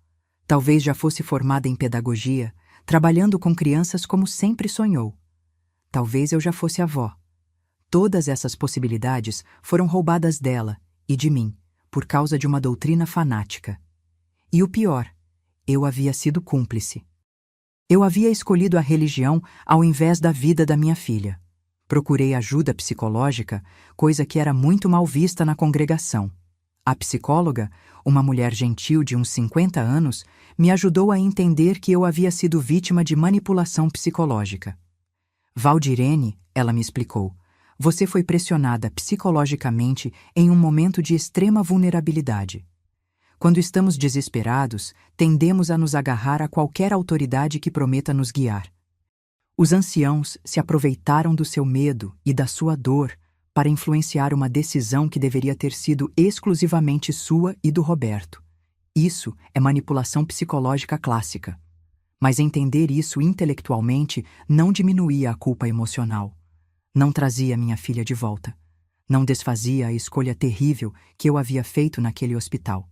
Talvez já fosse formada em pedagogia, trabalhando com crianças como sempre sonhou. Talvez eu já fosse avó. Todas essas possibilidades foram roubadas dela e de mim, por causa de uma doutrina fanática. E o pior, eu havia sido cúmplice. Eu havia escolhido a religião ao invés da vida da minha filha. Procurei ajuda psicológica, coisa que era muito mal vista na congregação. A psicóloga, uma mulher gentil de uns 50 anos, me ajudou a entender que eu havia sido vítima de manipulação psicológica. Valdirene, ela me explicou, você foi pressionada psicologicamente em um momento de extrema vulnerabilidade. Quando estamos desesperados, tendemos a nos agarrar a qualquer autoridade que prometa nos guiar. Os anciãos se aproveitaram do seu medo e da sua dor para influenciar uma decisão que deveria ter sido exclusivamente sua e do Roberto. Isso é manipulação psicológica clássica. Mas entender isso intelectualmente não diminuía a culpa emocional. Não trazia minha filha de volta. Não desfazia a escolha terrível que eu havia feito naquele hospital.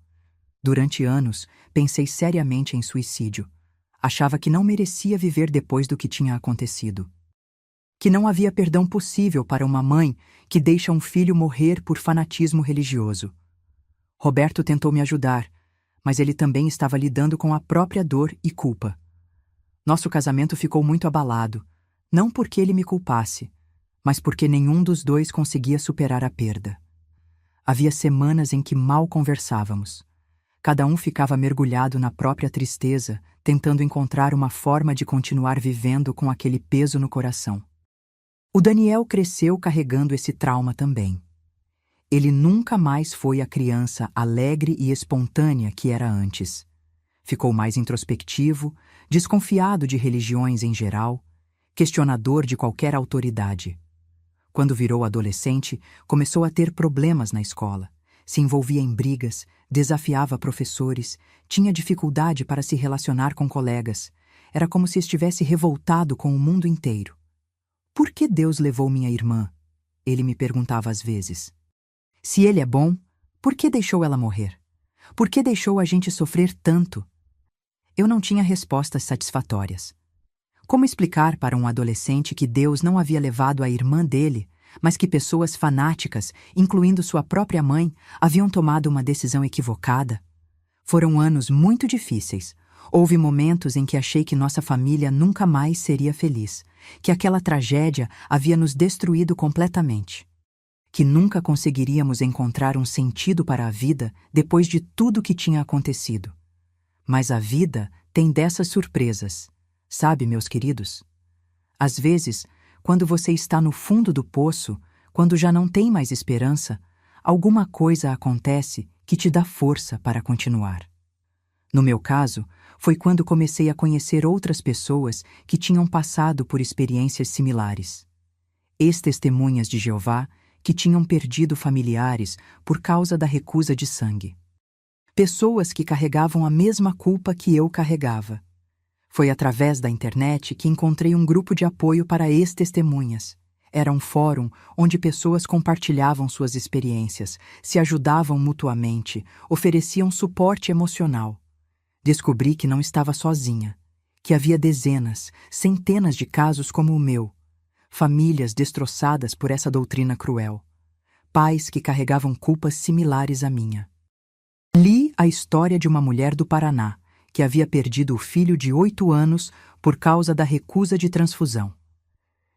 Durante anos, pensei seriamente em suicídio. Achava que não merecia viver depois do que tinha acontecido. Que não havia perdão possível para uma mãe que deixa um filho morrer por fanatismo religioso. Roberto tentou me ajudar, mas ele também estava lidando com a própria dor e culpa. Nosso casamento ficou muito abalado, não porque ele me culpasse, mas porque nenhum dos dois conseguia superar a perda. Havia semanas em que mal conversávamos. Cada um ficava mergulhado na própria tristeza, tentando encontrar uma forma de continuar vivendo com aquele peso no coração. O Daniel cresceu carregando esse trauma também. Ele nunca mais foi a criança alegre e espontânea que era antes. Ficou mais introspectivo, desconfiado de religiões em geral, questionador de qualquer autoridade. Quando virou adolescente, começou a ter problemas na escola. Se envolvia em brigas, desafiava professores, tinha dificuldade para se relacionar com colegas. Era como se estivesse revoltado com o mundo inteiro. Por que Deus levou minha irmã? Ele me perguntava às vezes. Se ele é bom, por que deixou ela morrer? Por que deixou a gente sofrer tanto? Eu não tinha respostas satisfatórias. Como explicar para um adolescente que Deus não havia levado a irmã dele, mas que pessoas fanáticas, incluindo sua própria mãe, haviam tomado uma decisão equivocada? Foram anos muito difíceis. Houve momentos em que achei que nossa família nunca mais seria feliz, que aquela tragédia havia nos destruído completamente, que nunca conseguiríamos encontrar um sentido para a vida depois de tudo que tinha acontecido. Mas a vida tem dessas surpresas, sabe, meus queridos? Às vezes, quando você está no fundo do poço, quando já não tem mais esperança, alguma coisa acontece que te dá força para continuar. No meu caso, foi quando comecei a conhecer outras pessoas que tinham passado por experiências similares. Ex-testemunhas de Jeová que tinham perdido familiares por causa da recusa de sangue. Pessoas que carregavam a mesma culpa que eu carregava. Foi através da internet que encontrei um grupo de apoio para ex-testemunhas. Era um fórum onde pessoas compartilhavam suas experiências, se ajudavam mutuamente, ofereciam suporte emocional. Descobri que não estava sozinha, que havia dezenas, centenas de casos como o meu. Famílias destroçadas por essa doutrina cruel. Pais que carregavam culpas similares à minha. Li a história de uma mulher do Paraná, que havia perdido o filho de 8 anos por causa da recusa de transfusão.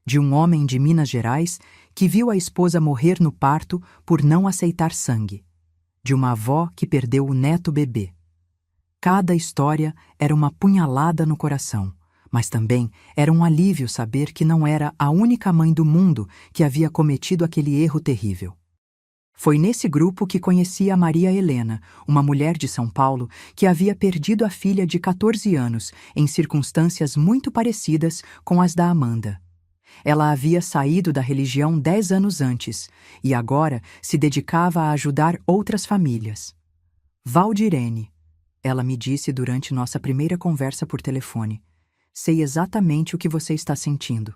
De um homem de Minas Gerais que viu a esposa morrer no parto por não aceitar sangue. De uma avó que perdeu o neto bebê. Cada história era uma punhalada no coração, mas também era um alívio saber que não era a única mãe do mundo que havia cometido aquele erro terrível. Foi nesse grupo que conheci a Maria Helena, uma mulher de São Paulo que havia perdido a filha de 14 anos em circunstâncias muito parecidas com as da Amanda. Ela havia saído da religião 10 anos antes e agora se dedicava a ajudar outras famílias. Valdirene, ela me disse durante nossa primeira conversa por telefone, sei exatamente o que você está sentindo.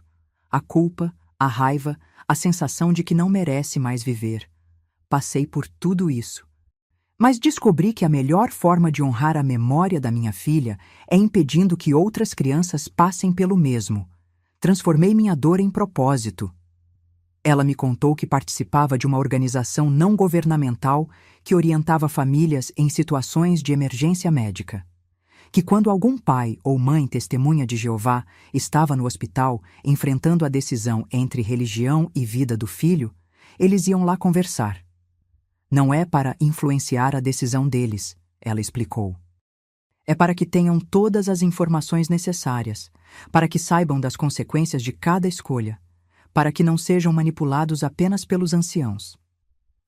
A culpa, a raiva, a sensação de que não merece mais viver. Passei por tudo isso. Mas descobri que a melhor forma de honrar a memória da minha filha é impedindo que outras crianças passem pelo mesmo. Transformei minha dor em propósito. Ela me contou que participava de uma organização não governamental que orientava famílias em situações de emergência médica. Que quando algum pai ou mãe testemunha de Jeová estava no hospital enfrentando a decisão entre religião e vida do filho, eles iam lá conversar. Não é para influenciar a decisão deles, ela explicou. É para que tenham todas as informações necessárias, para que saibam das consequências de cada escolha, para que não sejam manipulados apenas pelos anciãos.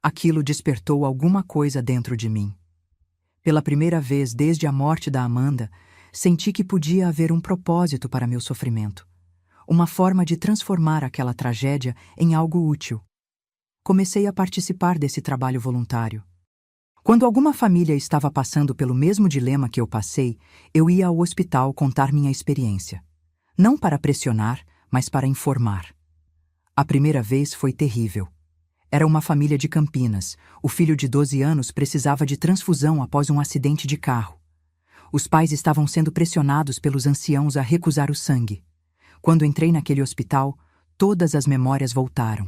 Aquilo despertou alguma coisa dentro de mim. Pela primeira vez desde a morte da Amanda, senti que podia haver um propósito para meu sofrimento, uma forma de transformar aquela tragédia em algo útil. Comecei a participar desse trabalho voluntário. Quando alguma família estava passando pelo mesmo dilema que eu passei, eu ia ao hospital contar minha experiência. Não para pressionar, mas para informar. A primeira vez foi terrível. Era uma família de Campinas. O filho de 12 anos precisava de transfusão após um acidente de carro. Os pais estavam sendo pressionados pelos anciãos a recusar o sangue. Quando entrei naquele hospital, todas as memórias voltaram.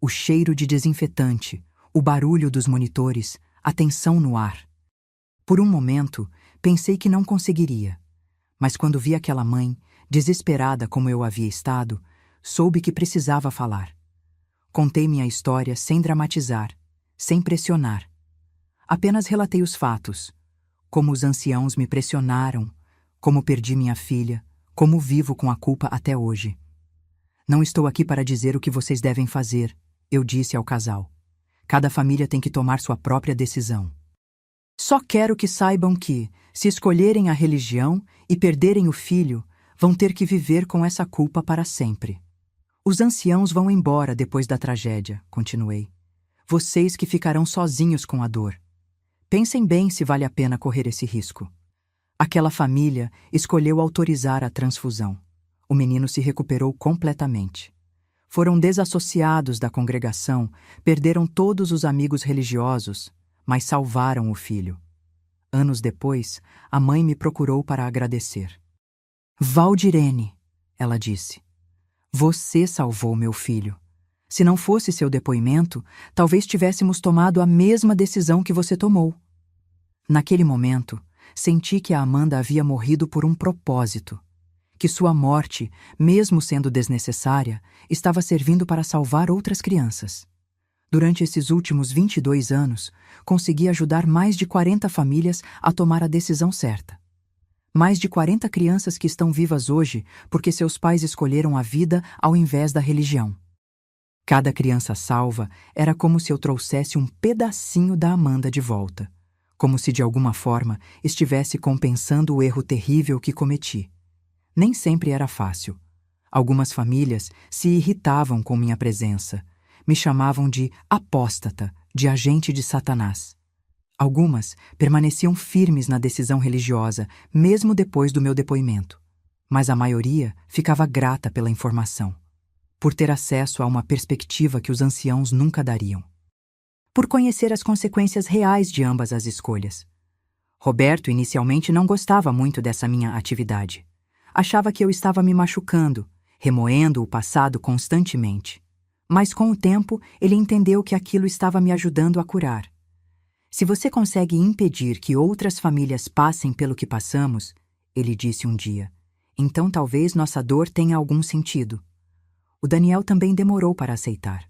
O cheiro de desinfetante, o barulho dos monitores, a tensão no ar. Por um momento, pensei que não conseguiria. Mas quando vi aquela mãe, desesperada como eu havia estado, soube que precisava falar. Contei minha história sem dramatizar, sem pressionar. Apenas relatei os fatos. Como os anciãos me pressionaram, como perdi minha filha, como vivo com a culpa até hoje. Não estou aqui para dizer o que vocês devem fazer, eu disse ao casal. Cada família tem que tomar sua própria decisão. Só quero que saibam que, se escolherem a religião e perderem o filho, vão ter que viver com essa culpa para sempre. Os anciãos vão embora depois da tragédia, continuei. Vocês que ficarão sozinhos com a dor. Pensem bem se vale a pena correr esse risco. Aquela família escolheu autorizar a transfusão. O menino se recuperou completamente. Foram desassociados da congregação, perderam todos os amigos religiosos, mas salvaram o filho. Anos depois, a mãe me procurou para agradecer. Valdirene, ela disse, você salvou meu filho. Se não fosse seu depoimento, talvez tivéssemos tomado a mesma decisão que você tomou. Naquele momento, senti que a Amanda havia morrido por um propósito. Que sua morte, mesmo sendo desnecessária, estava servindo para salvar outras crianças. Durante esses últimos 22 anos, consegui ajudar mais de 40 famílias a tomar a decisão certa. Mais de 40 crianças que estão vivas hoje porque seus pais escolheram a vida ao invés da religião. Cada criança salva era como se eu trouxesse um pedacinho da Amanda de volta, como se de alguma forma estivesse compensando o erro terrível que cometi. Nem sempre era fácil. Algumas famílias se irritavam com minha presença. Me chamavam de apóstata, de agente de Satanás. Algumas permaneciam firmes na decisão religiosa, mesmo depois do meu depoimento. Mas a maioria ficava grata pela informação, por ter acesso a uma perspectiva que os anciãos nunca dariam. Por conhecer as consequências reais de ambas as escolhas. Roberto inicialmente não gostava muito dessa minha atividade. Achava que eu estava me machucando, remoendo o passado constantemente. Mas com o tempo, ele entendeu que aquilo estava me ajudando a curar. Se você consegue impedir que outras famílias passem pelo que passamos, ele disse um dia, então talvez nossa dor tenha algum sentido. O Daniel também demorou para aceitar.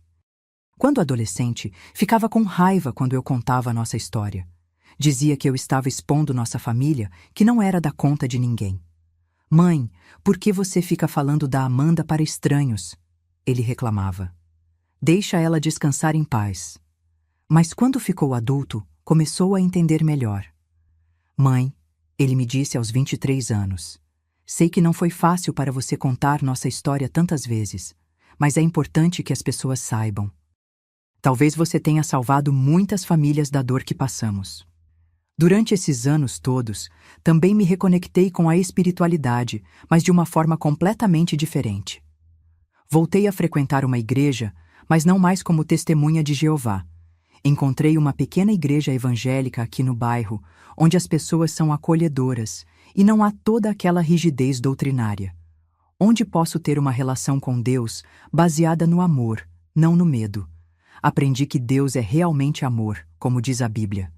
Quando adolescente, ficava com raiva quando eu contava a nossa história. Dizia que eu estava expondo nossa família, que não era da conta de ninguém. Mãe, por que você fica falando da Amanda para estranhos? Ele reclamava. Deixa ela descansar em paz. Mas quando ficou adulto, começou a entender melhor. Mãe, ele me disse aos 23 anos, sei que não foi fácil para você contar nossa história tantas vezes, mas é importante que as pessoas saibam. Talvez você tenha salvado muitas famílias da dor que passamos. Durante esses anos todos, também me reconectei com a espiritualidade, mas de uma forma completamente diferente. Voltei a frequentar uma igreja, mas não mais como testemunha de Jeová. Encontrei uma pequena igreja evangélica aqui no bairro, onde as pessoas são acolhedoras e não há toda aquela rigidez doutrinária. Onde posso ter uma relação com Deus baseada no amor, não no medo. Aprendi que Deus é realmente amor, como diz a Bíblia.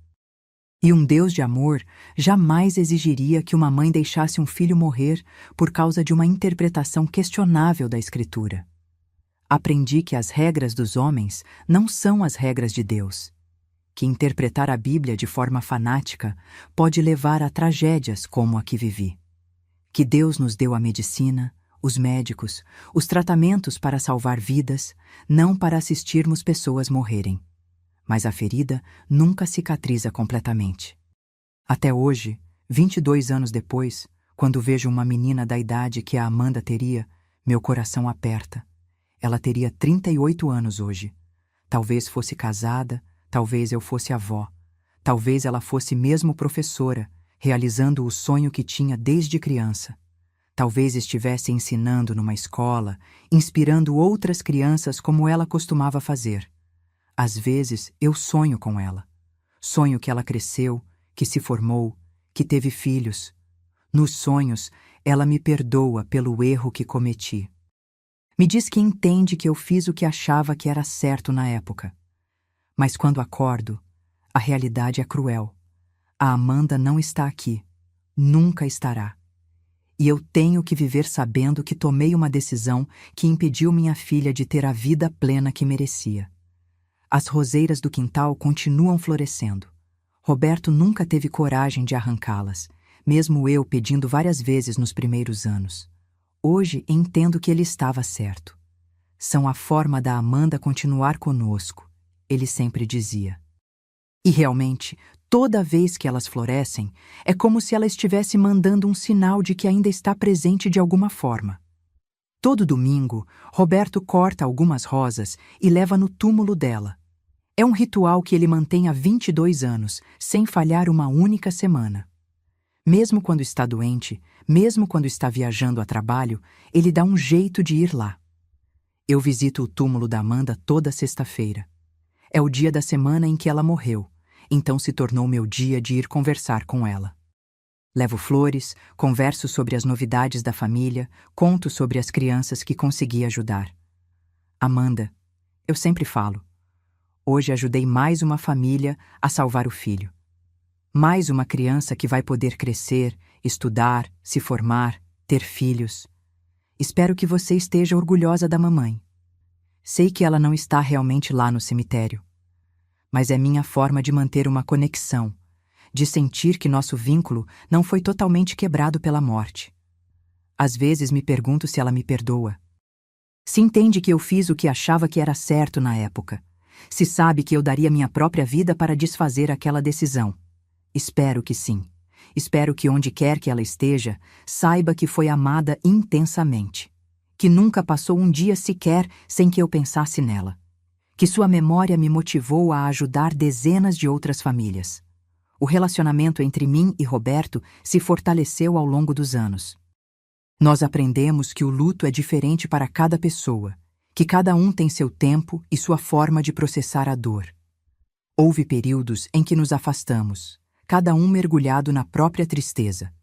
E um Deus de amor jamais exigiria que uma mãe deixasse um filho morrer por causa de uma interpretação questionável da Escritura. Aprendi que as regras dos homens não são as regras de Deus, que interpretar a Bíblia de forma fanática pode levar a tragédias como a que vivi. Que Deus nos deu a medicina, os médicos, os tratamentos para salvar vidas, não para assistirmos pessoas morrerem. Mas a ferida nunca cicatriza completamente. Até hoje, 22 anos depois, quando vejo uma menina da idade que a Amanda teria, meu coração aperta. Ela teria 38 anos hoje. Talvez fosse casada, talvez eu fosse avó. Talvez ela fosse mesmo professora, realizando o sonho que tinha desde criança. Talvez estivesse ensinando numa escola, inspirando outras crianças como ela costumava fazer. Às vezes eu sonho com ela. Sonho que ela cresceu, que se formou, que teve filhos. Nos sonhos, ela me perdoa pelo erro que cometi. Me diz que entende que eu fiz o que achava que era certo na época. Mas quando acordo, a realidade é cruel. A Amanda não está aqui. Nunca estará. E eu tenho que viver sabendo que tomei uma decisão que impediu minha filha de ter a vida plena que merecia. As roseiras do quintal continuam florescendo. Roberto nunca teve coragem de arrancá-las, mesmo eu pedindo várias vezes nos primeiros anos. Hoje entendo que ele estava certo. São a forma da Amanda continuar conosco, ele sempre dizia. E realmente, toda vez que elas florescem, é como se ela estivesse mandando um sinal de que ainda está presente de alguma forma. Todo domingo, Roberto corta algumas rosas e leva no túmulo dela. É um ritual que ele mantém há 22 anos, sem falhar uma única semana. Mesmo quando está doente, mesmo quando está viajando a trabalho, ele dá um jeito de ir lá. Eu visito o túmulo da Amanda toda sexta-feira. É o dia da semana em que ela morreu, então se tornou meu dia de ir conversar com ela. Levo flores, converso sobre as novidades da família, conto sobre as crianças que consegui ajudar. Amanda, eu sempre falo, hoje ajudei mais uma família a salvar o filho. Mais uma criança que vai poder crescer, estudar, se formar, ter filhos. Espero que você esteja orgulhosa da mamãe. Sei que ela não está realmente lá no cemitério, mas é minha forma de manter uma conexão, de sentir que nosso vínculo não foi totalmente quebrado pela morte. Às vezes me pergunto se ela me perdoa. Se entende que eu fiz o que achava que era certo na época. Se sabe que eu daria minha própria vida para desfazer aquela decisão. Espero que sim. Espero que onde quer que ela esteja, saiba que foi amada intensamente. Que nunca passou um dia sequer sem que eu pensasse nela. Que sua memória me motivou a ajudar dezenas de outras famílias. O relacionamento entre mim e Roberto se fortaleceu ao longo dos anos. Nós aprendemos que o luto é diferente para cada pessoa, que cada um tem seu tempo e sua forma de processar a dor. Houve períodos em que nos afastamos, cada um mergulhado na própria tristeza.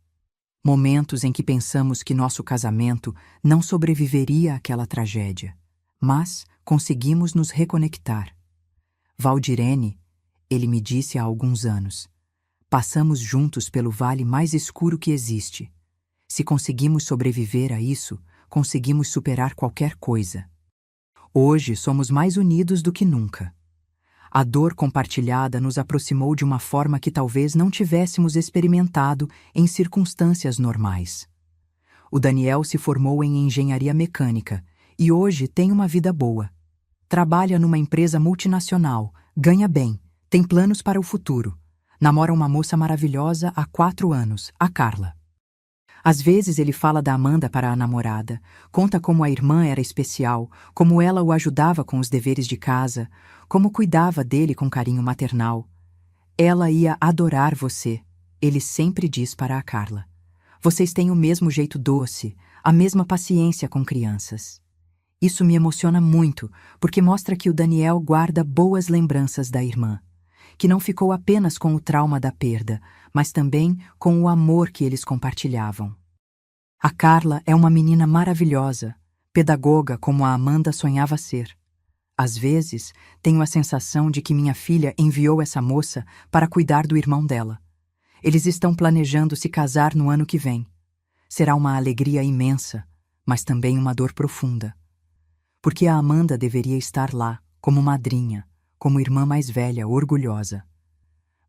Momentos em que pensamos que nosso casamento não sobreviveria àquela tragédia, mas conseguimos nos reconectar. Valdirene, ele me disse há alguns anos, passamos juntos pelo vale mais escuro que existe. Se conseguimos sobreviver a isso, conseguimos superar qualquer coisa. Hoje somos mais unidos do que nunca. A dor compartilhada nos aproximou de uma forma que talvez não tivéssemos experimentado em circunstâncias normais. O Daniel se formou em engenharia mecânica e hoje tem uma vida boa. Trabalha numa empresa multinacional, ganha bem, tem planos para o futuro. Namora uma moça maravilhosa há 4 anos, a Carla. Às vezes ele fala da Amanda para a namorada, conta como a irmã era especial, como ela o ajudava com os deveres de casa, como cuidava dele com carinho maternal. Ela ia adorar você, ele sempre diz para a Carla. Vocês têm o mesmo jeito doce, a mesma paciência com crianças. Isso me emociona muito, porque mostra que o Daniel guarda boas lembranças da irmã, que não ficou apenas com o trauma da perda, mas também com o amor que eles compartilhavam. A Carla é uma menina maravilhosa, pedagoga como a Amanda sonhava ser. Às vezes, tenho a sensação de que minha filha enviou essa moça para cuidar do irmão dela. Eles estão planejando se casar no ano que vem. Será uma alegria imensa, mas também uma dor profunda. Porque a Amanda deveria estar lá, como madrinha, como irmã mais velha, orgulhosa.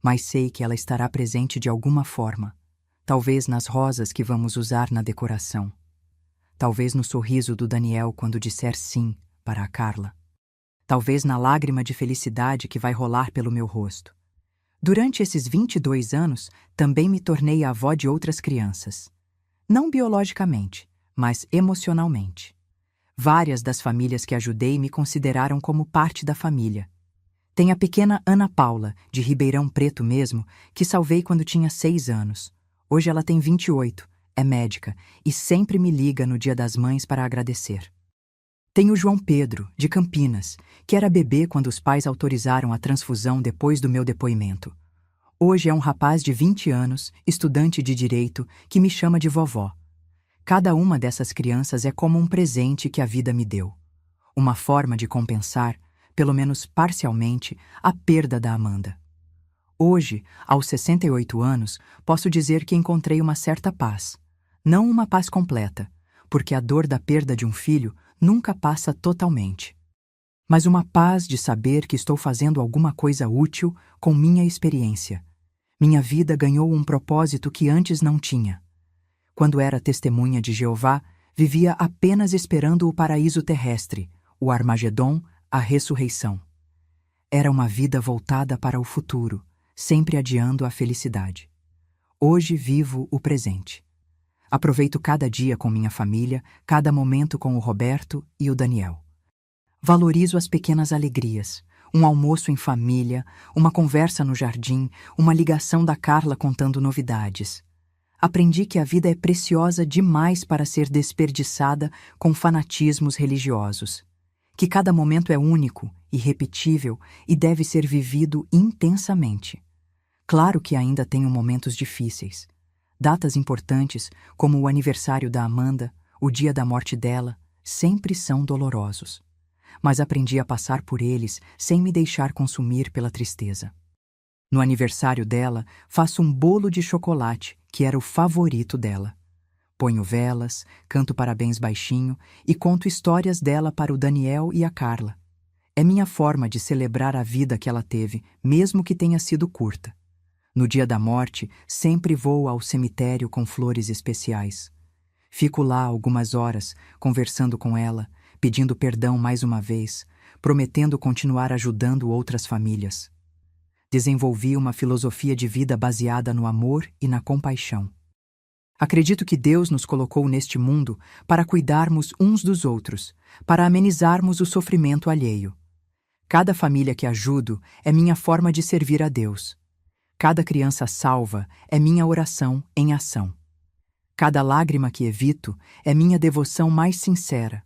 Mas sei que ela estará presente de alguma forma, talvez nas rosas que vamos usar na decoração. Talvez no sorriso do Daniel quando disser sim para a Carla. Talvez na lágrima de felicidade que vai rolar pelo meu rosto. Durante esses 22 anos, também me tornei a avó de outras crianças. Não biologicamente, mas emocionalmente. Várias das famílias que ajudei me consideraram como parte da família. Tem a pequena Ana Paula, de Ribeirão Preto mesmo, que salvei quando tinha 6 anos. Hoje ela tem 28, é médica e sempre me liga no Dia das Mães para agradecer. Tem o João Pedro, de Campinas, que era bebê quando os pais autorizaram a transfusão depois do meu depoimento. Hoje é um rapaz de 20 anos, estudante de direito, que me chama de vovó. Cada uma dessas crianças é como um presente que a vida me deu. Uma forma de compensar, pelo menos parcialmente, a perda da Amanda. Hoje, aos 68 anos, posso dizer que encontrei uma certa paz. Não uma paz completa, porque a dor da perda de um filho nunca passa totalmente. Mas uma paz de saber que estou fazendo alguma coisa útil com minha experiência. Minha vida ganhou um propósito que antes não tinha. Quando era testemunha de Jeová, vivia apenas esperando o paraíso terrestre, o Armagedon, a ressurreição. Era uma vida voltada para o futuro, sempre adiando a felicidade. Hoje vivo o presente. Aproveito cada dia com minha família, cada momento com o Roberto e o Daniel. Valorizo as pequenas alegrias, um almoço em família, uma conversa no jardim, uma ligação da Carla contando novidades. Aprendi que a vida é preciosa demais para ser desperdiçada com fanatismos religiosos. Que cada momento é único, irrepetível e deve ser vivido intensamente. Claro que ainda tenho momentos difíceis. Datas importantes, como o aniversário da Amanda, o dia da morte dela, sempre são dolorosos. Mas aprendi a passar por eles sem me deixar consumir pela tristeza. No aniversário dela, faço um bolo de chocolate, que era o favorito dela. Ponho velas, canto parabéns baixinho e conto histórias dela para o Daniel e a Carla. É minha forma de celebrar a vida que ela teve, mesmo que tenha sido curta. No dia da morte, sempre vou ao cemitério com flores especiais. Fico lá algumas horas, conversando com ela, pedindo perdão mais uma vez, prometendo continuar ajudando outras famílias. Desenvolvi uma filosofia de vida baseada no amor e na compaixão. Acredito que Deus nos colocou neste mundo para cuidarmos uns dos outros, para amenizarmos o sofrimento alheio. Cada família que ajudo é minha forma de servir a Deus. Cada criança salva é minha oração em ação. Cada lágrima que evito é minha devoção mais sincera.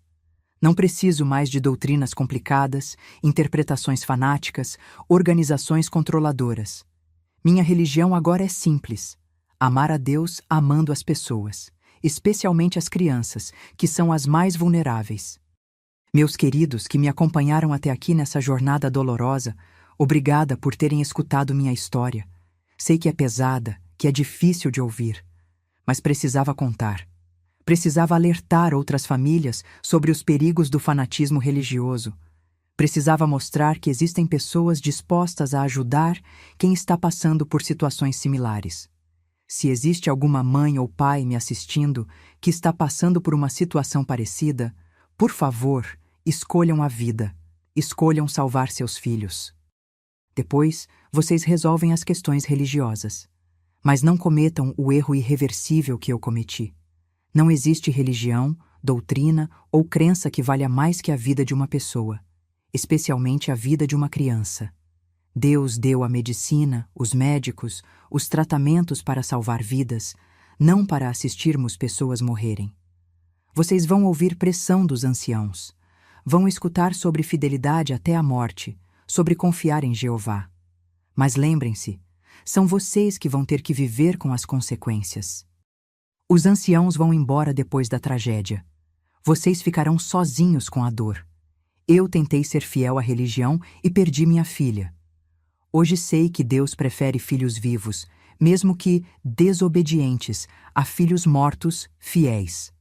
Não preciso mais de doutrinas complicadas, interpretações fanáticas, organizações controladoras. Minha religião agora é simples: amar a Deus amando as pessoas, especialmente as crianças, que são as mais vulneráveis. Meus queridos que me acompanharam até aqui nessa jornada dolorosa, obrigada por terem escutado minha história. Sei que é pesada, que é difícil de ouvir, mas precisava contar. Precisava alertar outras famílias sobre os perigos do fanatismo religioso. Precisava mostrar que existem pessoas dispostas a ajudar quem está passando por situações similares. Se existe alguma mãe ou pai me assistindo que está passando por uma situação parecida, por favor, escolham a vida, escolham salvar seus filhos. Depois, vocês resolvem as questões religiosas. Mas não cometam o erro irreversível que eu cometi. Não existe religião, doutrina ou crença que valha mais que a vida de uma pessoa, especialmente a vida de uma criança. Deus deu a medicina, os médicos, os tratamentos para salvar vidas, não para assistirmos pessoas morrerem. Vocês vão ouvir pressão dos anciãos. Vão escutar sobre fidelidade até a morte, sobre confiar em Jeová. Mas lembrem-se, são vocês que vão ter que viver com as consequências. Os anciãos vão embora depois da tragédia. Vocês ficarão sozinhos com a dor. Eu tentei ser fiel à religião e perdi minha filha. Hoje sei que Deus prefere filhos vivos, mesmo que desobedientes, a filhos mortos, fiéis.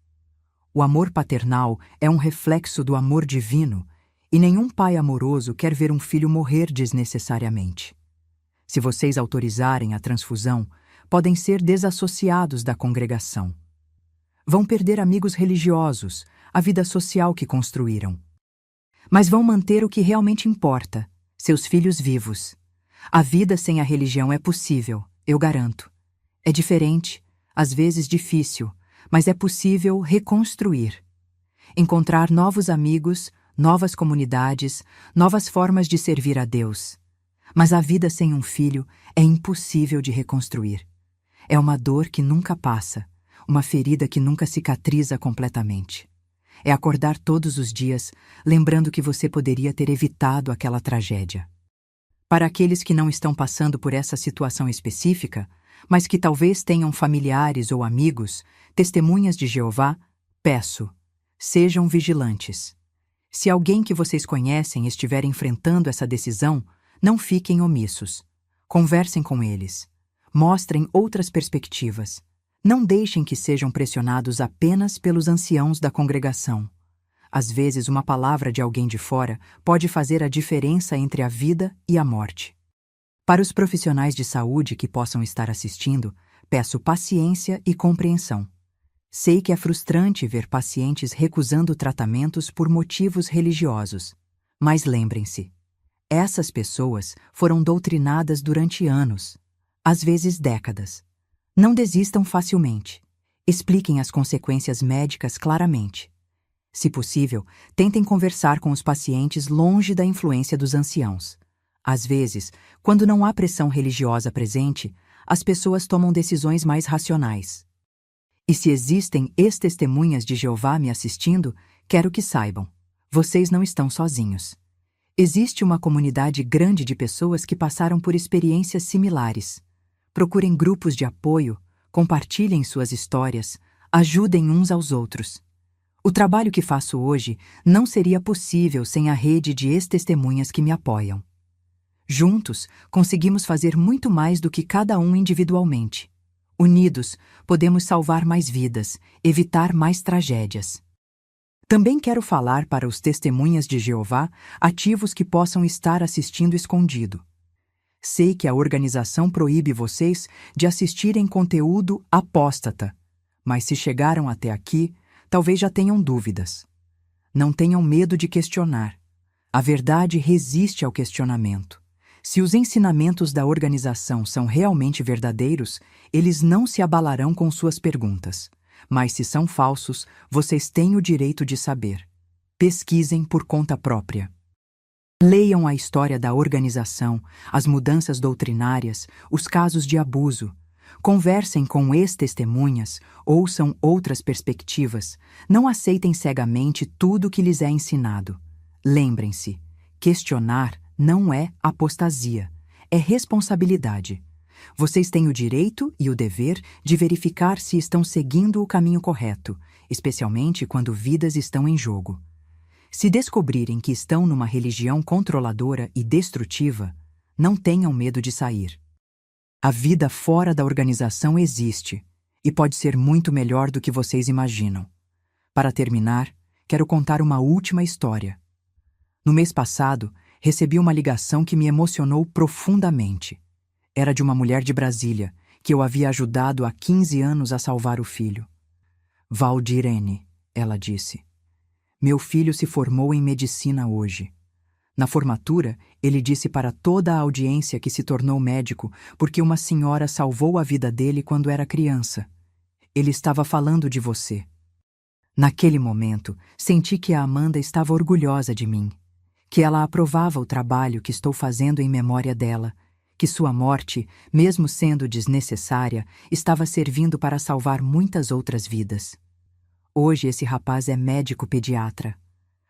O amor paternal é um reflexo do amor divino, e nenhum pai amoroso quer ver um filho morrer desnecessariamente. Se vocês autorizarem a transfusão, podem ser desassociados da congregação. Vão perder amigos religiosos, a vida social que construíram. Mas vão manter o que realmente importa, seus filhos vivos. A vida sem a religião é possível, eu garanto. É diferente, às vezes difícil, mas é possível reconstruir. Encontrar novos amigos, novas comunidades, novas formas de servir a Deus. Mas a vida sem um filho é impossível de reconstruir. É uma dor que nunca passa, uma ferida que nunca cicatriza completamente. É acordar todos os dias, lembrando que você poderia ter evitado aquela tragédia. Para aqueles que não estão passando por essa situação específica, mas que talvez tenham familiares ou amigos, testemunhas de Jeová, peço, sejam vigilantes. Se alguém que vocês conhecem estiver enfrentando essa decisão, não fiquem omissos. Conversem com eles. Mostrem outras perspectivas. Não deixem que sejam pressionados apenas pelos anciãos da congregação. Às vezes, uma palavra de alguém de fora pode fazer a diferença entre a vida e a morte. Para os profissionais de saúde que possam estar assistindo, peço paciência e compreensão. Sei que é frustrante ver pacientes recusando tratamentos por motivos religiosos. Mas lembrem-se, essas pessoas foram doutrinadas durante anos, às vezes décadas. Não desistam facilmente. Expliquem as consequências médicas claramente. Se possível, tentem conversar com os pacientes longe da influência dos anciãos. Às vezes, quando não há pressão religiosa presente, as pessoas tomam decisões mais racionais. E se existem ex-testemunhas de Jeová me assistindo, quero que saibam, vocês não estão sozinhos. Existe uma comunidade grande de pessoas que passaram por experiências similares. Procurem grupos de apoio, compartilhem suas histórias, ajudem uns aos outros. O trabalho que faço hoje não seria possível sem a rede de ex-testemunhas que me apoiam. Juntos, conseguimos fazer muito mais do que cada um individualmente. Unidos, podemos salvar mais vidas, evitar mais tragédias. Também quero falar para os testemunhas de Jeová, ativos que possam estar assistindo escondido. Sei que a organização proíbe vocês de assistirem conteúdo apóstata, mas se chegaram até aqui, talvez já tenham dúvidas. Não tenham medo de questionar. A verdade resiste ao questionamento. Se os ensinamentos da organização são realmente verdadeiros, eles não se abalarão com suas perguntas. Mas se são falsos, vocês têm o direito de saber. Pesquisem por conta própria. Leiam a história da organização, as mudanças doutrinárias, os casos de abuso. Conversem com ex-testemunhas, ouçam outras perspectivas. Não aceitem cegamente tudo que lhes é ensinado. Lembrem-se, questionar não é apostasia, é responsabilidade. Vocês têm o direito e o dever de verificar se estão seguindo o caminho correto, especialmente quando vidas estão em jogo. Se descobrirem que estão numa religião controladora e destrutiva, não tenham medo de sair. A vida fora da organização existe e pode ser muito melhor do que vocês imaginam. Para terminar, quero contar uma última história. No mês passado, recebi uma ligação que me emocionou profundamente. Era de uma mulher de Brasília, que eu havia ajudado há 15 anos a salvar o filho. Valdirene, ela disse. Meu filho se formou em medicina hoje. Na formatura, ele disse para toda a audiência que se tornou médico porque uma senhora salvou a vida dele quando era criança. Ele estava falando de você. Naquele momento, senti que a Amanda estava orgulhosa de mim, que ela aprovava o trabalho que estou fazendo em memória dela, que sua morte, mesmo sendo desnecessária, estava servindo para salvar muitas outras vidas. Hoje esse rapaz é médico pediatra.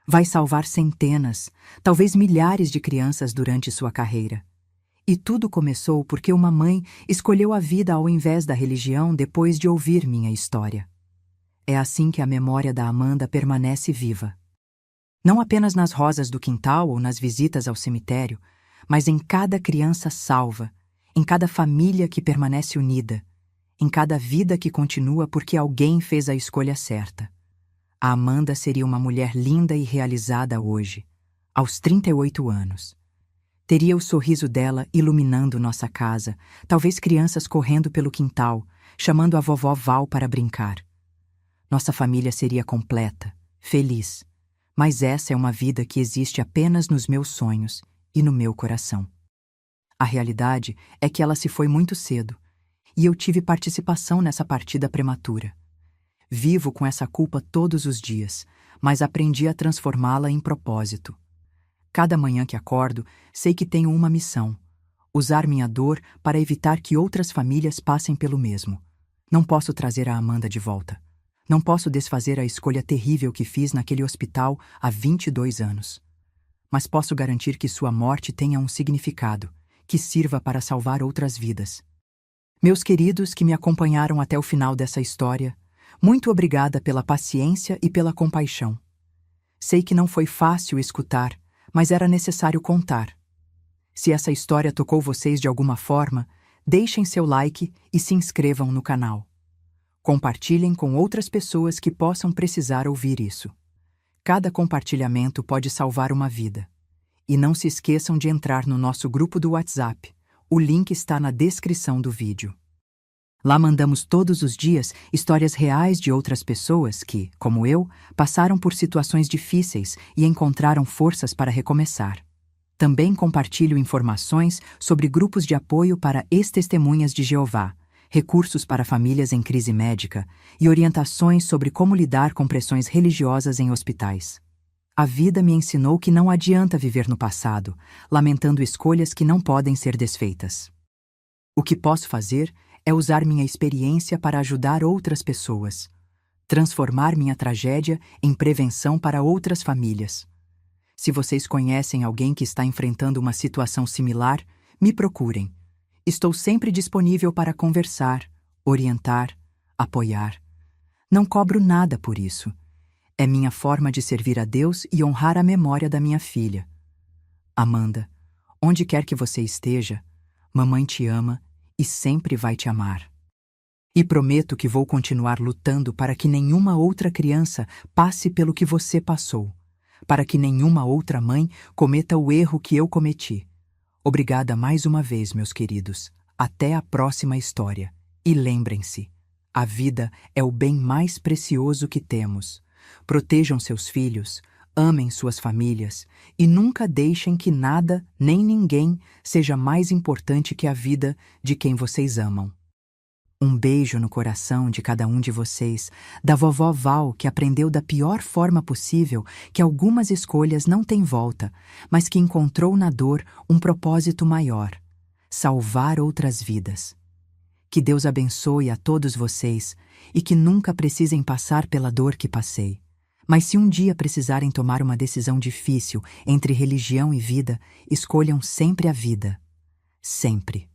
Vai salvar centenas, talvez milhares de crianças durante sua carreira. E tudo começou porque uma mãe escolheu a vida ao invés da religião depois de ouvir minha história. É assim que a memória da Amanda permanece viva. Não apenas nas rosas do quintal ou nas visitas ao cemitério, mas em cada criança salva, em cada família que permanece unida, em cada vida que continua porque alguém fez a escolha certa. A Amanda seria uma mulher linda e realizada hoje, aos 38 anos. Teria o sorriso dela iluminando nossa casa, talvez crianças correndo pelo quintal, chamando a vovó Val para brincar. Nossa família seria completa, feliz, mas essa é uma vida que existe apenas nos meus sonhos e no meu coração. A realidade é que ela se foi muito cedo, e eu tive participação nessa partida prematura. Vivo com essa culpa todos os dias, mas aprendi a transformá-la em propósito. Cada manhã que acordo, sei que tenho uma missão: usar minha dor para evitar que outras famílias passem pelo mesmo. Não posso trazer a Amanda de volta. Não posso desfazer a escolha terrível que fiz naquele hospital há 22 anos. Mas posso garantir que sua morte tenha um significado, que sirva para salvar outras vidas. Meus queridos que me acompanharam até o final dessa história, muito obrigada pela paciência e pela compaixão. Sei que não foi fácil escutar, mas era necessário contar. Se essa história tocou vocês de alguma forma, deixem seu like e se inscrevam no canal. Compartilhem com outras pessoas que possam precisar ouvir isso. Cada compartilhamento pode salvar uma vida. E não se esqueçam de entrar no nosso grupo do WhatsApp. O link está na descrição do vídeo. Lá mandamos todos os dias histórias reais de outras pessoas que, como eu, passaram por situações difíceis e encontraram forças para recomeçar. Também compartilho informações sobre grupos de apoio para ex-testemunhas de Jeová, recursos para famílias em crise médica e orientações sobre como lidar com pressões religiosas em hospitais. A vida me ensinou que não adianta viver no passado, lamentando escolhas que não podem ser desfeitas. O que posso fazer é usar minha experiência para ajudar outras pessoas, transformar minha tragédia em prevenção para outras famílias. Se vocês conhecem alguém que está enfrentando uma situação similar, me procurem. Estou sempre disponível para conversar, orientar, apoiar. Não cobro nada por isso. É minha forma de servir a Deus e honrar a memória da minha filha. Amanda, onde quer que você esteja, mamãe te ama e sempre vai te amar. E prometo que vou continuar lutando para que nenhuma outra criança passe pelo que você passou, para que nenhuma outra mãe cometa o erro que eu cometi. Obrigada mais uma vez, meus queridos. Até a próxima história. E lembrem-se, a vida é o bem mais precioso que temos. Protejam seus filhos, amem suas famílias e nunca deixem que nada nem ninguém seja mais importante que a vida de quem vocês amam. Um beijo no coração de cada um de vocês, da vovó Val, que aprendeu da pior forma possível que algumas escolhas não têm volta, mas que encontrou na dor um propósito maior: salvar outras vidas. Que Deus abençoe a todos vocês e que nunca precisem passar pela dor que passei. Mas se um dia precisarem tomar uma decisão difícil entre religião e vida, escolham sempre a vida. Sempre.